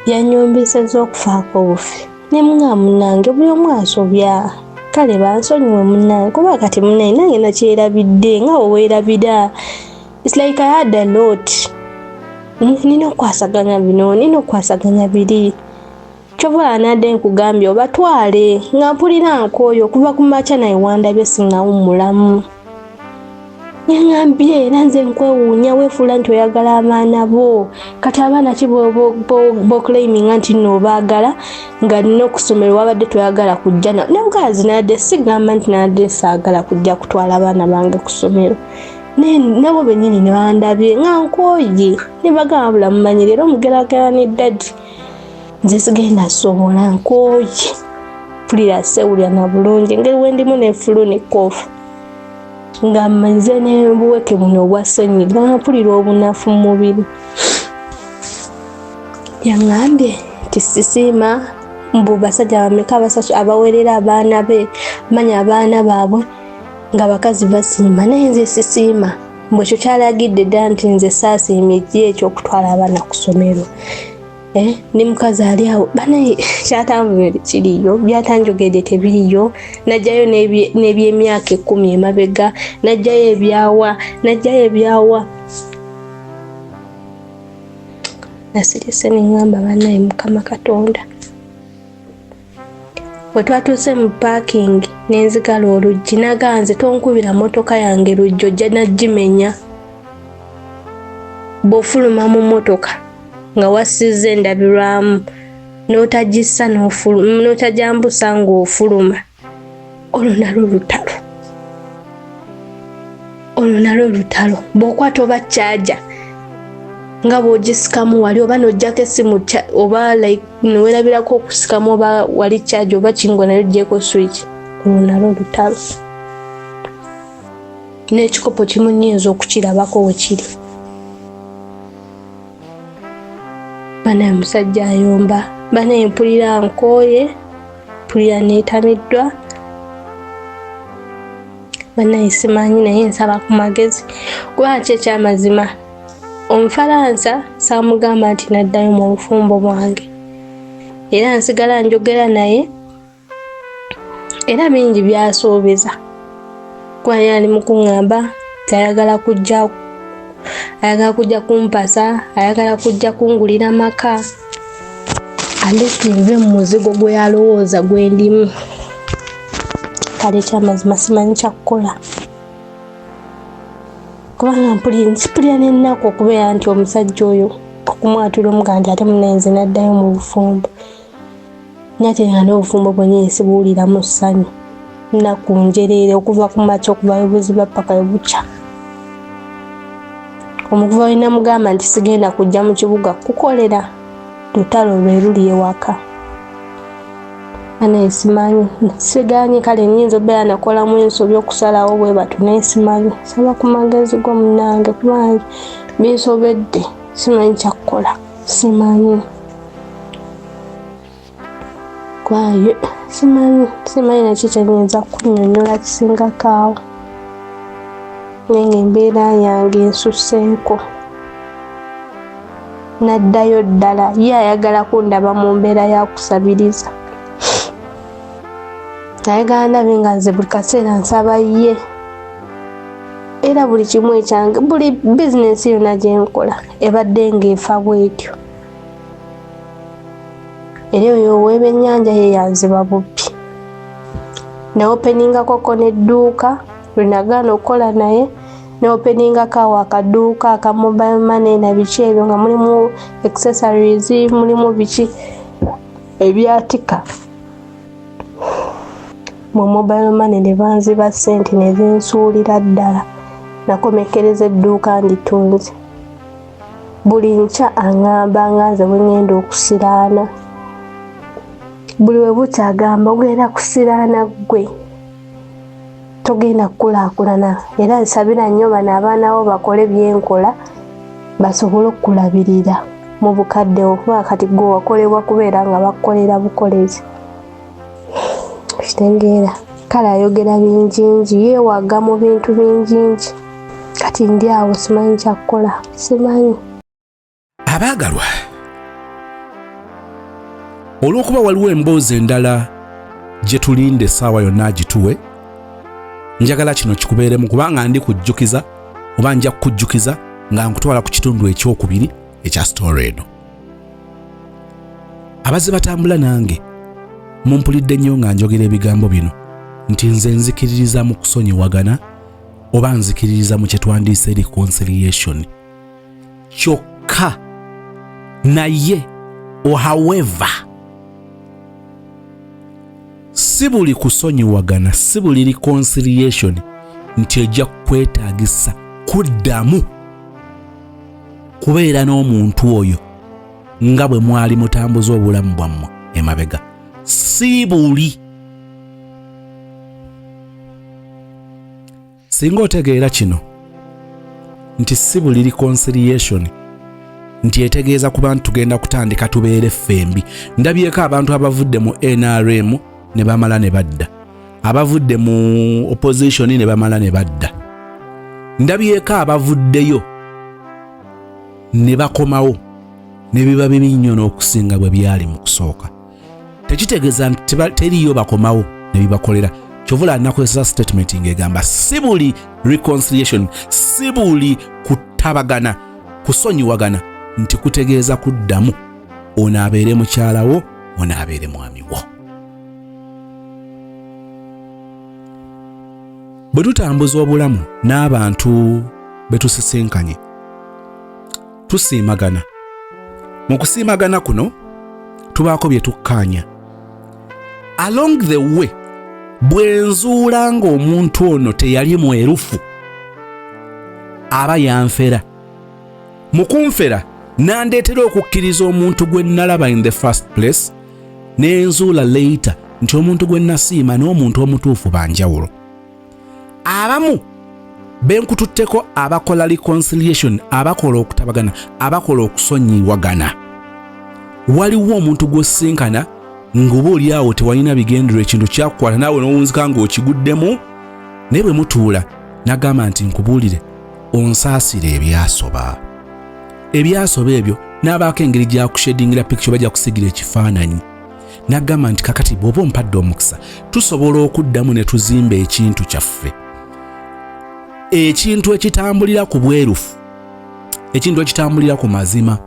Yanyombeseza okufaako obufi. Ne munnange buli omu asobya. Kale bansonyiwe munnange kuba kati munnange nange nakyerabidde nga weerabira. It's like I had a lot. Nina okwasaganya bino, nina okwasaganya biri. Kyova anadde nkugambye obatwale nga mpulira nkooyo okuva ku makya naye wandabye singawummulamu. Yangambye era nze nkwewuunya weefuula nti oyagala abaana bo. Kati abaana ki b'oclaiminga nti nno obaagala nga nina okusomero wabadde toyagala kujja na mukazi nadde sigamba nti nadde saagala kujja kutwala abaana bange ku ssomero. Nabo bennyini ne bandabye nga nkooye ne bagamba bulamu manyi leero omugeragala ne daddi. Nze sigenda sobola nkooye. Mpulira sewulya na bulungi engeri wendimu n'effulu n'ekkoofu. Nga mmaze n'obuweke buno obwa ssenyiga nga mpulira obunafu mu mubiri. Yangambye nti sisiima mbu basajja bameka abawerera abaana be manya abaana baabwe nga bakazi basiima naye nze sisiima mbwe ekyo kyalagidde dda nti nze saasiimye ekyo okutwala abaana ku ssomero. Ne mukazi ali awo banaye kyatanvumire kiriyo byatanjogedde tebiriyo. Najjayo n'ebyemyaka 10 emabega najjayo ebyawa nasirise nengamba banaye Mukama Katonda. Bwe twatuuse mu parking nenzigala oluggi naganze tonkubira motoka yange luggi ojja nagimenya. Bw'ofuluma mu motoka nga wasize endabirwamu n'otagissa n'otajambusa ng'ofuluma olwo nalwo lutalo. Bw'okwata oba caaja nga bw'ogisikamu wali oba n'oggyako essimu oba like neweerabirako okusikamu oba wali caaja oba kingo nayo gyeko switch olwo nalwo lutalo. N'ekikopo kimu nnyinza okukirabako we kiri. Banaye musajja ayomba. Banaye mpulira nkooye, mpulira neetamiddwa. Banaye simanyi naye nsaba ku magezi kuba ki ekyamazima. Omufaransa saamugamba nti naddayo mu bufumbo bwange era nsigala njogera naye era bingi byasuubiza. Kuba yali mu kuŋŋamba ayagala kujja kumpasa, ayagala kujja kungulira maka. Alesi nve mu muzigo gwe yalowooza gwe ndimu. Kale ekyamazima simanyi kyakukola. Kubanga mpulira n'ennaku okubeera nti omusajja oyo okumwatula omugamba nti ate munenze naddayo mu bufumbo. Nate nga n'obufumbo bwennyini sibuwuliramu ssanyu. Nnaku njereere okuva ku makya okuva we buziba paka we bukya. Omukuva we namugamba nti sigenda kujja mu kibuga kukolera lutalo lwe luli ewaka. Banaye simanyi sigaanye kale nnyinza obeera nakolamu ensobi okusalawo bwe batu naye simanyi. Saba ku magezi go munnange kubanga binsobedde simanyi kyakukola simanyi. Kwaye simanyi naki kyenyinza kunnyonnyola kisingako awo. Naye embeera yange ensusseeko. Naddayo ddala ye ayagala kundaba mu mbeera ya kusabiriza. Ayagala ndabe nga nze buli kaseera nsaba ye. Era buli kimu ekyange buli bizinesi yonna gye nkola ebadde ng'efa bwetyo. Era oyo ow'ebyennyanja ye yanziba bubbi. Naopeningako n'edduuka lwe nagaana okukola naye. Naopeningako awo akaduuka aka mobile money na biki ebyo nga mulimu accessories mulimu biki ebyatika. mu mobile money ne banziba ssente ne zinsuulira ddala. Nakomekereza edduuka nditunze. Buli nkya aŋŋamba nga nze bwe ŋŋenda okusiraana. Buli we bukya agamba ogenda kusiraana ggwe. Togenda kukulaakulana. Era nsabira nnyo bano abaana bo bakole byenkola basobole okukulabirira mu bukadde okuba kati gwe wakolebwa kubeera nga bakukolera bukolezi. Kitegeera. Kale ayogera bingingi, yeewaga mu bintu bingingi. Kati ndi awo simanyi kyakukola. Simanyi. Abaagalwa, olw'okuba waliwo emboozi endala gye tulinde essaawa yonna agituwe, njagala kino kikubeeremu kubanga ndi kujjukiza oba nja kukujjukiza nga nkutwala ku kitundu ekyokubiri ekya story eno. Abazze batambula nange mumpulidde nnyo nga njogera ebigambo bino nti nze nzikiririza mu kusonyiwagana oba nzikiririza mu kye twandiise reconciliation. Kyokka naye however si buli kusonyiwagana, si buli reconciliation nti ejja kwetaagisa kuddamu kubeera n'omuntu oyo nga bwe mwali mutambuza obulamu bwammwe emabega. Si buli. Singa otegeera kino nti si buli reconciliation nti etegeeza ku bantu tugenda kutandika tubeere ffembi. Ndabyeko abantu abavudde mu NRM ne bamala ne badda, abavudde mu opposition ne bamala ne badda. Ndabyeko abavuddeyo ne bakomawo ne biba bibi nnyo n'okusinga bwe byali mu kusooka. Tekitegeeza nti teriyo bakomawo ne bibakolera. Kyovula nakozesa statement ng'egamba si buli reconciliation, si buli kutabagana, kusonyiwagana nti kutegeeza kuddamu ono abeere mukyala wo, ono abeere mwami wo. Bwe tutambuza obulamu n'abantu be tusisinkanye, tusiimagana. Mu kusiimagana kuno tubaako bye tukkaanya. Along the way, bwe nzuula ng'omuntu ono teyali mwerufu, aba yanfera. Mu kunfera nandeetera okukkiriza omuntu gwe nalaba in the first place, ne nzuula later nti omuntu gwe nasiima n'omuntu omutuufu banjawulo. Abamu benkututteko abakola reconciliation, abakola okutabagana, abakola okusonyiwagana. Waliwo omuntu gw'osinkana ng'oba oli awo tewalina bigendero, ekintu kyakukwata naawe n'owunzika ng'okiguddemu, naye bwe mutuula n'agamba nti nkubuulire onsaasire ebyasoba. Ebyasoba ebyo n'abaako engeri gyakushedingira picture bajja kusigira ekifaananyi. N'agamba nti kakati bw'oba ompadde omukisa tusobola okuddamu ne tuzimba ekintu kyaffe, ekintu ekitambulira ku bwerufu, ekintu ekitambulira ku mazima,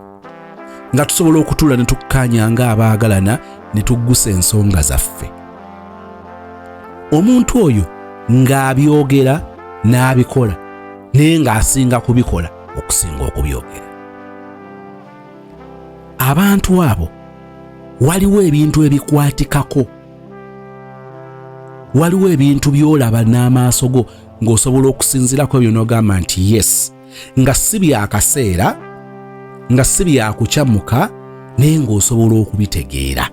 nga tusobola okutuula ne tukkaanya nga abaagalana ne tuggusa ensonga zaffe. Omuntu oyo ng'abyogera n'abikola naye ng'asinga kubikola okusinga okubyogera. Abantu abo waliwo ebintu ebikwatikako, waliwo ebintu by'olaba n'amaaso go ng'osobola okusinzirako ebyo n'ogamba nti yes, nga si byakaseera, nga si byakukyamuka, naye ng'osobola okubitegeera.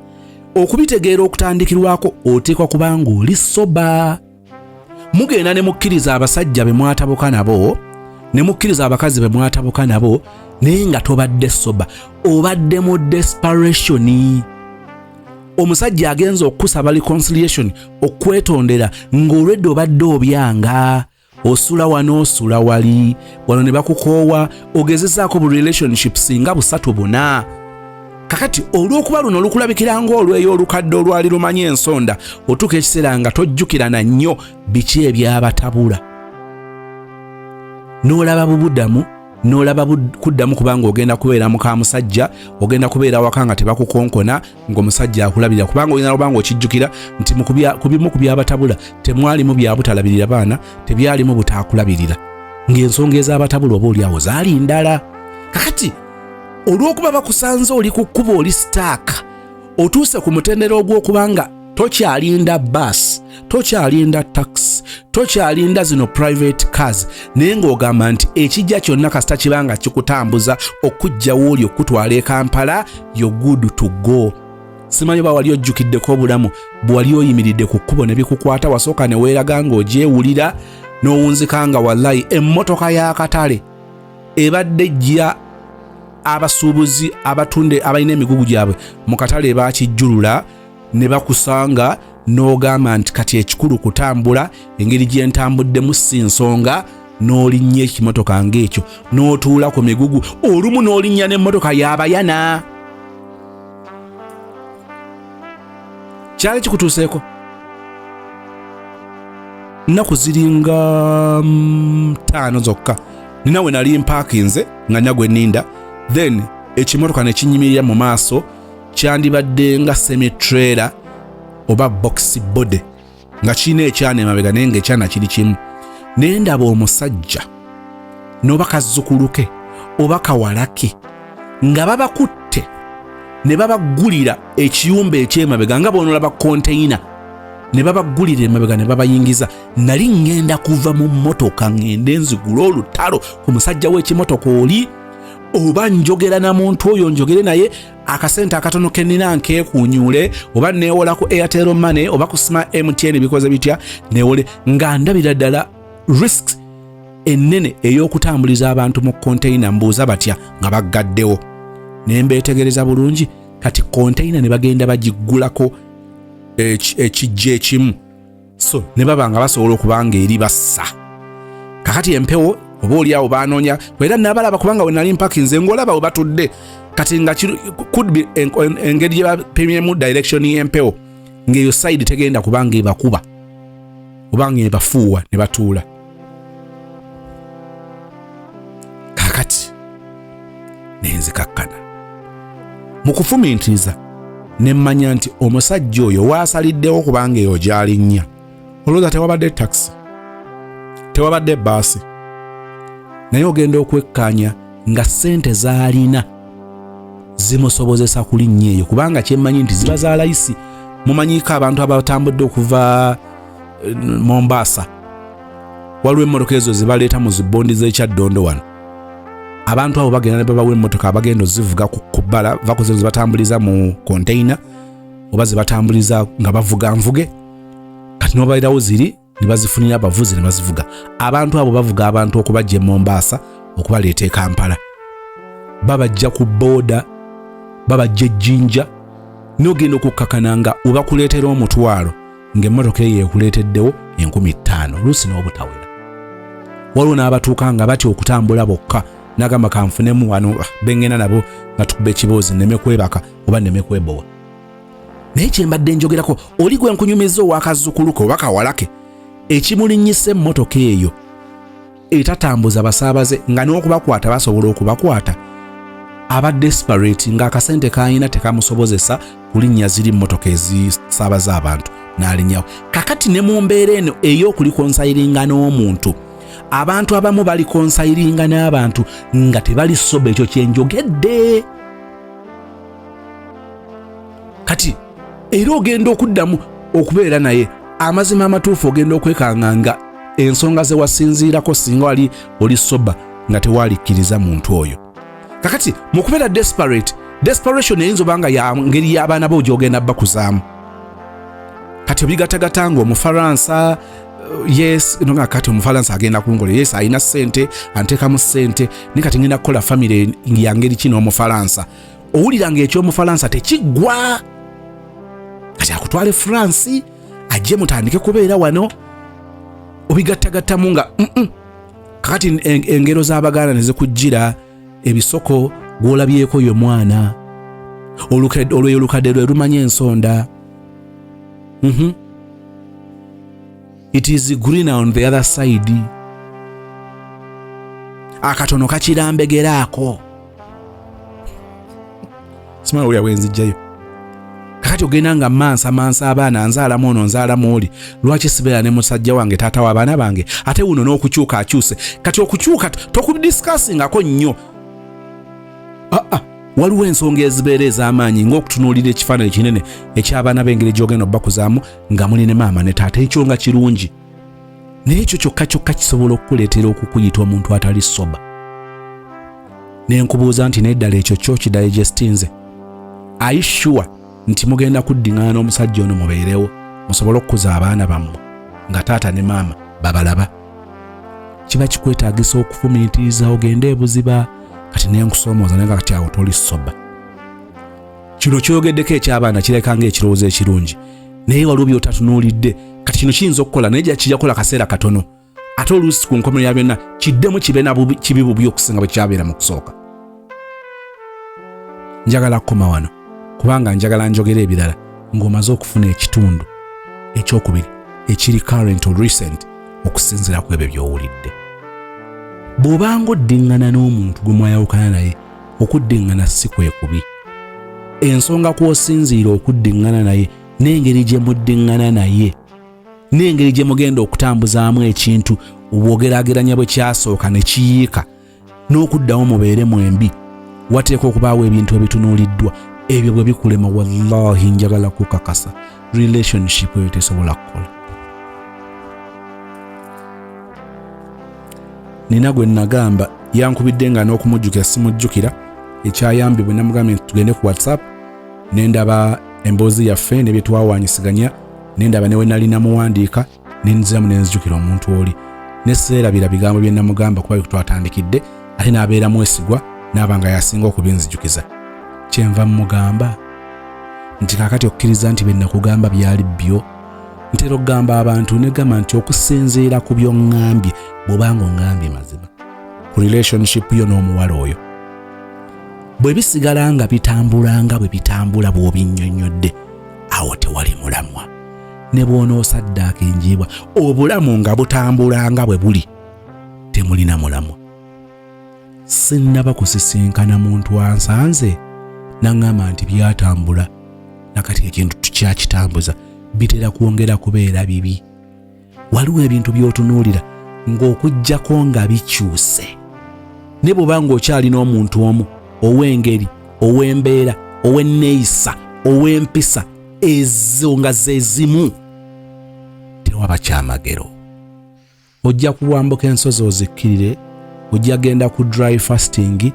Okubitegeera okutandikirwako oteekwa kuba ng'oli soba. Mugenda ne mukkiriza abasajja be mwatabuka nabo, ne mukkiriza abakazi be mwatabuka nabo, naye nga tobadde soba, obadde mu desperation. Omusajja agenza okusaba reconciliation, okwetondera ng'olwedde obadde obyanga, osula wano osula wali, wano ne bakukoowa, ogezezaako bu relationships nga busatu buna. Kakati olw'okuba luno lukulabikira ng'olweyo olukadde olwali lumanyi ensonda, otuuka ekiseera nga tojjukirana nnyo biki ebyabatabula. N'olaba bubuddamu, n'olaba kuddamu kubanga ogenda kubeera muka musajja, ogenda kubeera waka nga tebakukonkona, ng'omusajja akulabirira kubanga olina obanga okijjukira nti kubimu ku byabatabula temwalimu byabutalabirira baana, tebyalimu butaakulabirira, ng'ensonga ez'abatabula oba oliawo zaali ndala. Kakati olw'okuba bakusanze oli ku kkubo oli staaka, otuuse ku mutendera ogw'okubanga tokyalinda bus, tokyalinda taxi, tokyalinda zino private cars, naye ng'ogamba nti ekijja kyonna kasita kibanga kikutambuza okujja wooli okutwala e Kampala, you're good to go. Simanyi ba wali ojjukiddeko obulamu bwe wali oyimiridde ku kkubo ne bikukwata wasooka ne weeraga ng'ogyewulira n'owunzika nga wallahi emmotoka y'akatale ebadde jja abasuubuzi abatunde abalina emigugu gyabwe mu katale baakijjulula ne bakusanga n'ogamba nti kati ekikulu kutambula, engeri gye ntambuddemu si nsonga, n'olinnya ekimotoka ng'ekyo n'otuula ku migugu, olumu n'olinnya n'emmotoka y'abayana. Kyali kikutuuseeko nnaku ziringa 5 zokka nina we nali mpaakinze nga nagwe ninda, then ekimotoka ne kinyimirira mu maaso, kyandibadde nga semi-trailer oba box body nga kirina ekyana emabega naye ng'ekyana kiri kimu. Naye ndaba omusajja n'oba kazzukulu ke oba kawala ke nga babakutte ne babagulira ekiyumba ekyemabega nga boonolaba konteyina ne babagulira emabega ne babayingiza. Nali ngenda kuva mu mmotoka ngende nzigula olutalo ku musajja w'ekimotoka oli, oba njogera na muntu oyo njogere naye akasente akatono kenina nkeekuunyuule, oba neewola ku Airtel Money oba ku MTN bikoze bitya, neewole nga ndabira ddala risks ennene ey'okutambuliza abantu mu konteyina mbuuza batya nga baggaddewo. Ne mbeetegereza bulungi, kati konteyina ne bagenda bagiggulako ekijja ekimu, so ne baba nga basobola okuba nga eri bassa. Kakati empewo oba oliawo baanoonya, era nabalaba kubanga we nali mpakinze ng'olaba we batudde, kati nga could be engeri gye bapimyemu direction y'empewo ng'eyo side tegenda kubanga ebakuba oba nga ebafuuwa ne batuula. Kakati nenzikakkana mu kufumintiriza ne mmanya nti omusajja oyo waasaliddewo kubanga eyo gy'alinnya. Olowooza tewabadde taxi, tewabadde baasi, naye ogenda okwekkaanya nga ssente z'alina zimusobozesa kulinnya eyo, kubanga kyemmanyi nti ziba za layisi. Mumanyiiko abantu abatambudde okuva Mombasa, waliwo emmotoka ezo zibaleeta mu zibondi z'ekyaddondo wano. Abantu abo bagenda ne babawa emmotoka abagenda ozivuga ku bbala, vakoze zibatambuliza mu konteyina oba zibatambuliza nga bavuga nvuge. Kati n'obairawo ziri ne bazifunira abavuzi ne bazivuga. Abantu abo bavuga abantu okubajja e Mombasa okubaleeta e Kampala, babajja ku booda, babajja ejjinja, n'ogenda okukkakana nga obakuleetera omutwalo ng'emmotoka eyo ekuleeteddewo 50,000 luusi n'obutawera. Waliwo n'abatuuka nga batya okutambula bokka, n'agamba kanfunemu wano bengena nabo nga tukuba ekiboozi nneme kwebaka oba nneme kwebowa. Naye kye mbadde njogerako, oli gwe nkunyumiza owakazzukuluke oba kawalake, ekimulinnyisa emmotoka eyo etatambuza basaabaze nga n'okubakwata basobola okubakwata, aba desperate ng'akasente k'alina tekamusobozesa kulinnya ziri mmotoka ezisaabaza abantu n'alinnyawo. Kakati ne mu mbeera eno ey'okulikonsayiringa n'omuntu, abantu abamu balikonsayiringa n'abantu nga tebali soba, ekyo kyenjogedde. Kati era ogenda okuddamu okubeera naye, amazima amatuufu ogenda okwekanganga ensonga ze wasinziirako singa wali oli soba nga tewaalikkiriza muntu oyo. Kakati mu kubeera desperation eyinza obanga ya ngeri y'abaana bo gy'ogenda bakuzaamu. Kati obigatagata nga Omufaransa, yes, nga kati Omufaransa agenda kungola, yes, alina ssente, anteekamu ssente, ne kati ngenda kukola famire ya ngeri kino Omufaransa. Owulira ng'eky'Omufaransa tekiggwa, kati akutwale France ajje mutandike kubeera wano, obigattagattamu nga kakati engero z'Abaganda ne zikujjira, ebisoko gw'olabyeko yo mwana, olwo olukadde lwe lumanya ensonda. It is green on the other side. Akatono kakirambegeraako. Simanyi oli awenzijjayo. Kakati ogenda nga mansa abaana, nzaalamu ono nzaalamu oli, lwaki sibeera ne musajja wange taata w'abaana bange, ate wuno n'okukyuka akyuse. Kati okukyuka tokudiscussingako nnyo. waliwo ensonga ezibeera ez'amaanyi ng'okutunuulira ekifaananyi kinene eky'abaana b'engeri gy'ogenda obbakuzaamu nga muli ne maama ne taata. Ekyo nga kirungi, naye ekyo kyokka kisobola okukuleetera okukuyita omuntu atali soba. Ne nkubuuza nti n'eddala ekyo kyo kidigestinze? Are you sure nti mugenda kuddiŋŋana n'omusajja ono mubeerewo musobole okukuza abaana bammwe nga taata ne maama babalaba? Kiba kikwetaagisa okufumiitiriza ogende ebuziba. Kati naye nkusoomooza naye kati awo toli soba. Kino kyogeddeko eky'abaana kireka ng'ekirowoozo ekirungi, naye waliwo by'otatunuulidde. Kati kino kiyinza okukola naye kijja kukola kaseera katono, ate oluusi ku nkomerero ya byonna kiddemu kibe na kibi bubi okusinga bwe kyabeera mu kusooka. Njagala kukoma wano kubanga njagala njogera ebirala ng'omaze okufuna ekitundu ekyokubiri ekiri current or recent okusinziira ku ebyo by'owulidde. Bw'obanga oddiŋŋana n'omuntu gwe mwayawukana naye, okuddiŋŋana si kwe kubi. Ensonga kw'osinziira okuddiŋŋana naye n'engeri gye muddiŋŋana naye n'engeri gye mugenda okutambuzaamu ekintu obwogeraageranya bwe kyasooka ne kiyiika n'okuddawo mubeere mwembi, wateeka okubaawo ebintu ebitunuuliddwa. Ebyo bwe bikulema, wallahi njagala kukakasa relationship eyo tesobola kukola. Nina gwe nagamba yankubidde nga n'okumujjukira simujjukira, ekyayambibwe namugambye nti tugende ku WhatsApp, nendaba emboozi yaffe ne bye twawaanyisiganya, nendaba ne we nali namuwandiika, ne nziramu ne nzijjukira omuntu oli. Ne seerabira bigambo bye namugamba kuba twatandikidde, ate n'abeera mwesigwa n'aba nga yasinga okubinzijukiza. Kyenva mugamba nti kaakati okkiriza nti bye nakugamba byali byo. Ntera okugamba abantu ne gamba nti okusinziira ku by'oŋŋambye bw'obanga oŋŋambye mazima ku relationship yo n'omuwala oyo, bwe bisigala nga bitambulanga bwe bitambula bw'obinnyonnyodde, awo tewali mulamwa. Ne bw'onoosaddaaka enjiibwa obulamu nga butambulanga bwe buli, temulina mulamwa. Sinnaba kusisinkana muntu ansanze n'aŋŋamba nti byatambula nakati ekintu tukyakitambuza, bitera kwongera kubeera bibi. Waliwo ebintu by'otunuulira ng'okuggyako nga bikyuse. Ne bw'obanga okyalina omuntu omu ow'engeri, ow'embeera, ow'enneeyisa, ow'empisa ezo nga ze zimu, tewaba kyamagero. Ojja kulwambuka ensozi ozikkirire, ojja genda ku dry fasting,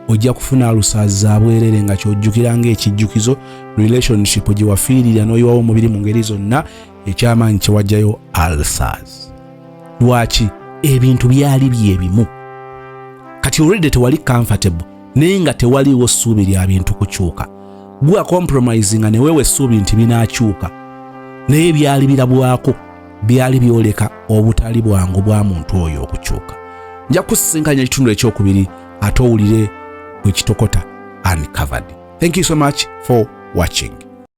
ojja kufuna alusaazi za bwerere nga kyojjukira ng'ekijjukizo relationship gye wafiirira n'oyiwawo omubiri mu ngeri zonna, ekyamaanyi kye wajjayo ulcers. Lwaki? Ebintu byali bye bimu. Kati already tewali comfortable, naye nga tewaliwo ssuubi lya bintu kukyuka. Gwa compromising ne weewe essuubi nti binaakyuka, naye byali birabwako, byali byoleka obutali bwangu bwa muntu oyo okukyuka. Nja kusisinkanya ekitundu ekyokubiri ate owulire bwe kitokota uncovered. Thank you so much for watching.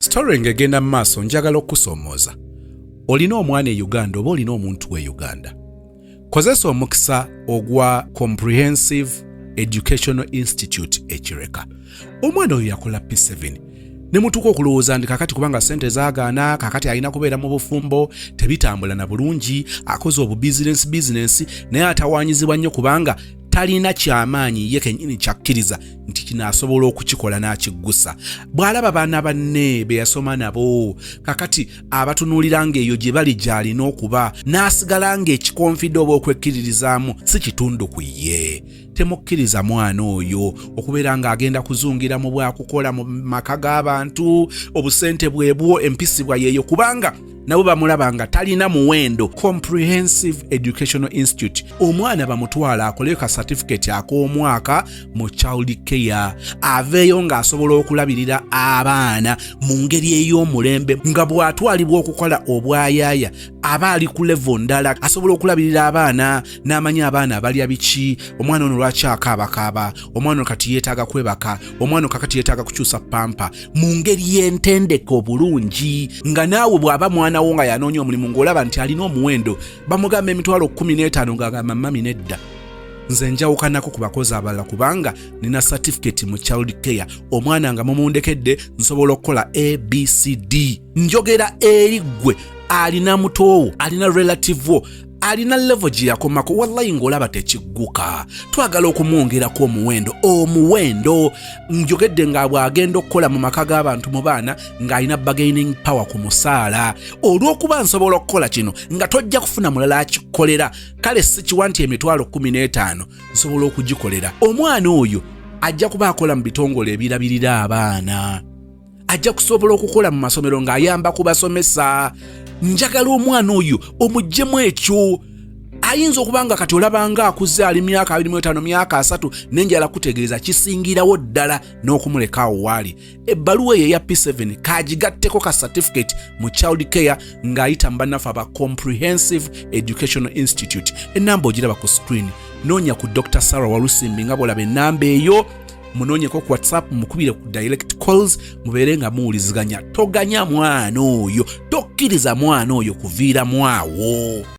Story ngegenda mu maaso njagala okusoomooza. Olina omwana e Uganda oba olina omuntu we Uganda. Kozesa omukisa ogwa Comprehensive Educational Institute ekireka. Omwana oyo yakola P7. Ne mutuuka okulowooza ndi kakati kubanga ssente zaagaana, kakati alina kubeera mu bufumbo, tebitambula na bulungi, akoze obubizinensi naye atawaanyizibwa nnyo kubanga talina kyamaanyi ye kennyini kyakkiriza nti kinaasobola okukikola n'akiggusa. Bw'alaba baana banne be yasoma nabo, kakati abatunuulira ng'eyo gye bali gy'alina okuba, n'asigala ng'ekikonfidde oba okwekkiririzaamu si kitundu ku ye. Temukkiriza mwana oyo okubeera ng'agenda kuzungira mu bwakukola mu maka g'abantu, obusente bwebwo, empisibwa yeeyo kubanga nabo bamulaba nga talina muwendo. Comprehensive Educational Institute, omwana bamutwala akoleyo ka certificate ak'omwaka mu child care, aveeyo ng'asobola okulabirira abaana mu ngeri ey'omulembe, nga bw'atwalibwa okukola obwayaaya aba ali ku level ndala, asobola okulabirira abaana n'amanya abaana abalya biki, omwana ono lwaki akaabakaaba, omwana ono kati yeetaaga kwebaka, omwana ono kakati yeetaaga kukyusa pampa, mu ngeri y'entendeke obulungi, nga naawe bw'aba mwana wo nga yanoonya omulimu ng'olaba nti alina omuwendo, bamugamba emitwalo 15 ng'agamba mami nedda, nze njawukanako ku bakozi abalala kubanga nina certificate mu child care, omwana nga mumundekedde nsobola okukola ABCD. Njogera eri ggwe alina mutoowo, alina relative wo alina level gye yakomako wallahi ng'olaba tekigguka twagala okumwongerako omuwendo njogedde nga bw'agenda okukola mu maka g'abantu mu baana ng'alina bargaining power ku musaala olw'okuba nsobola okukola kino nga tojja kufuna mulala akikolera kale sikiwa nti emitwalo 15 nsobola okugikolera omwana oyo ajja kuba akola mu bitongole ebirabirira abaana ajja kusobola okukola mu masomero ng'ayamba ku basomesa njagala omwana oyo omuggyemu ekyo ayinza okubanga kati olabanga akuze ali myaka 25 myaka 3 nenjala kutegeeza kisingirawo ddala n'okumulekaawo waali ebbaluwa eyo eya P7 kagigatteko ka certificate mu child care ng'ayita mbanafu aba Comprehensive Educational Institute ennamba ogiraba ku screen noonya ku Dr. Sarah Walusimbi nga bw'olaba ennamba eyo munoonyeko ku WhatsApp mukubire ku direct calls mubeere nga muwuliziganya toganya mwana oyo tokkiriza mwana oyo kuviiramu awo